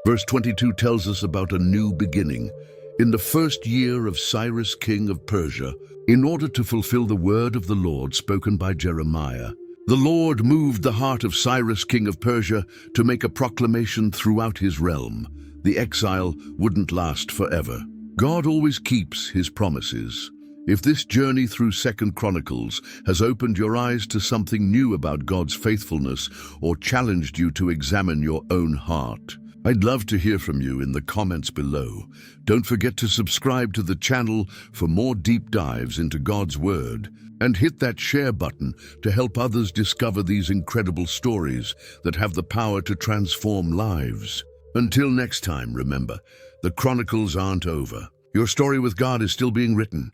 Verse 22 tells us about a new beginning. In the 1st year of Cyrus, king of Persia, in order to fulfill the word of the Lord spoken by Jeremiah, the Lord moved the heart of Cyrus, king of Persia, to make a proclamation throughout his realm. The exile wouldn't last forever. God always keeps his promises. If this journey through 2 Chronicles has opened your eyes to something new about God's faithfulness or challenged you to examine your own heart, I'd love to hear from you in the comments below. Don't forget to subscribe to the channel for more deep dives into God's Word, and hit that share button to help others discover these incredible stories that have the power to transform lives. Until next time, remember, the Chronicles aren't over. Your story with God is still being written.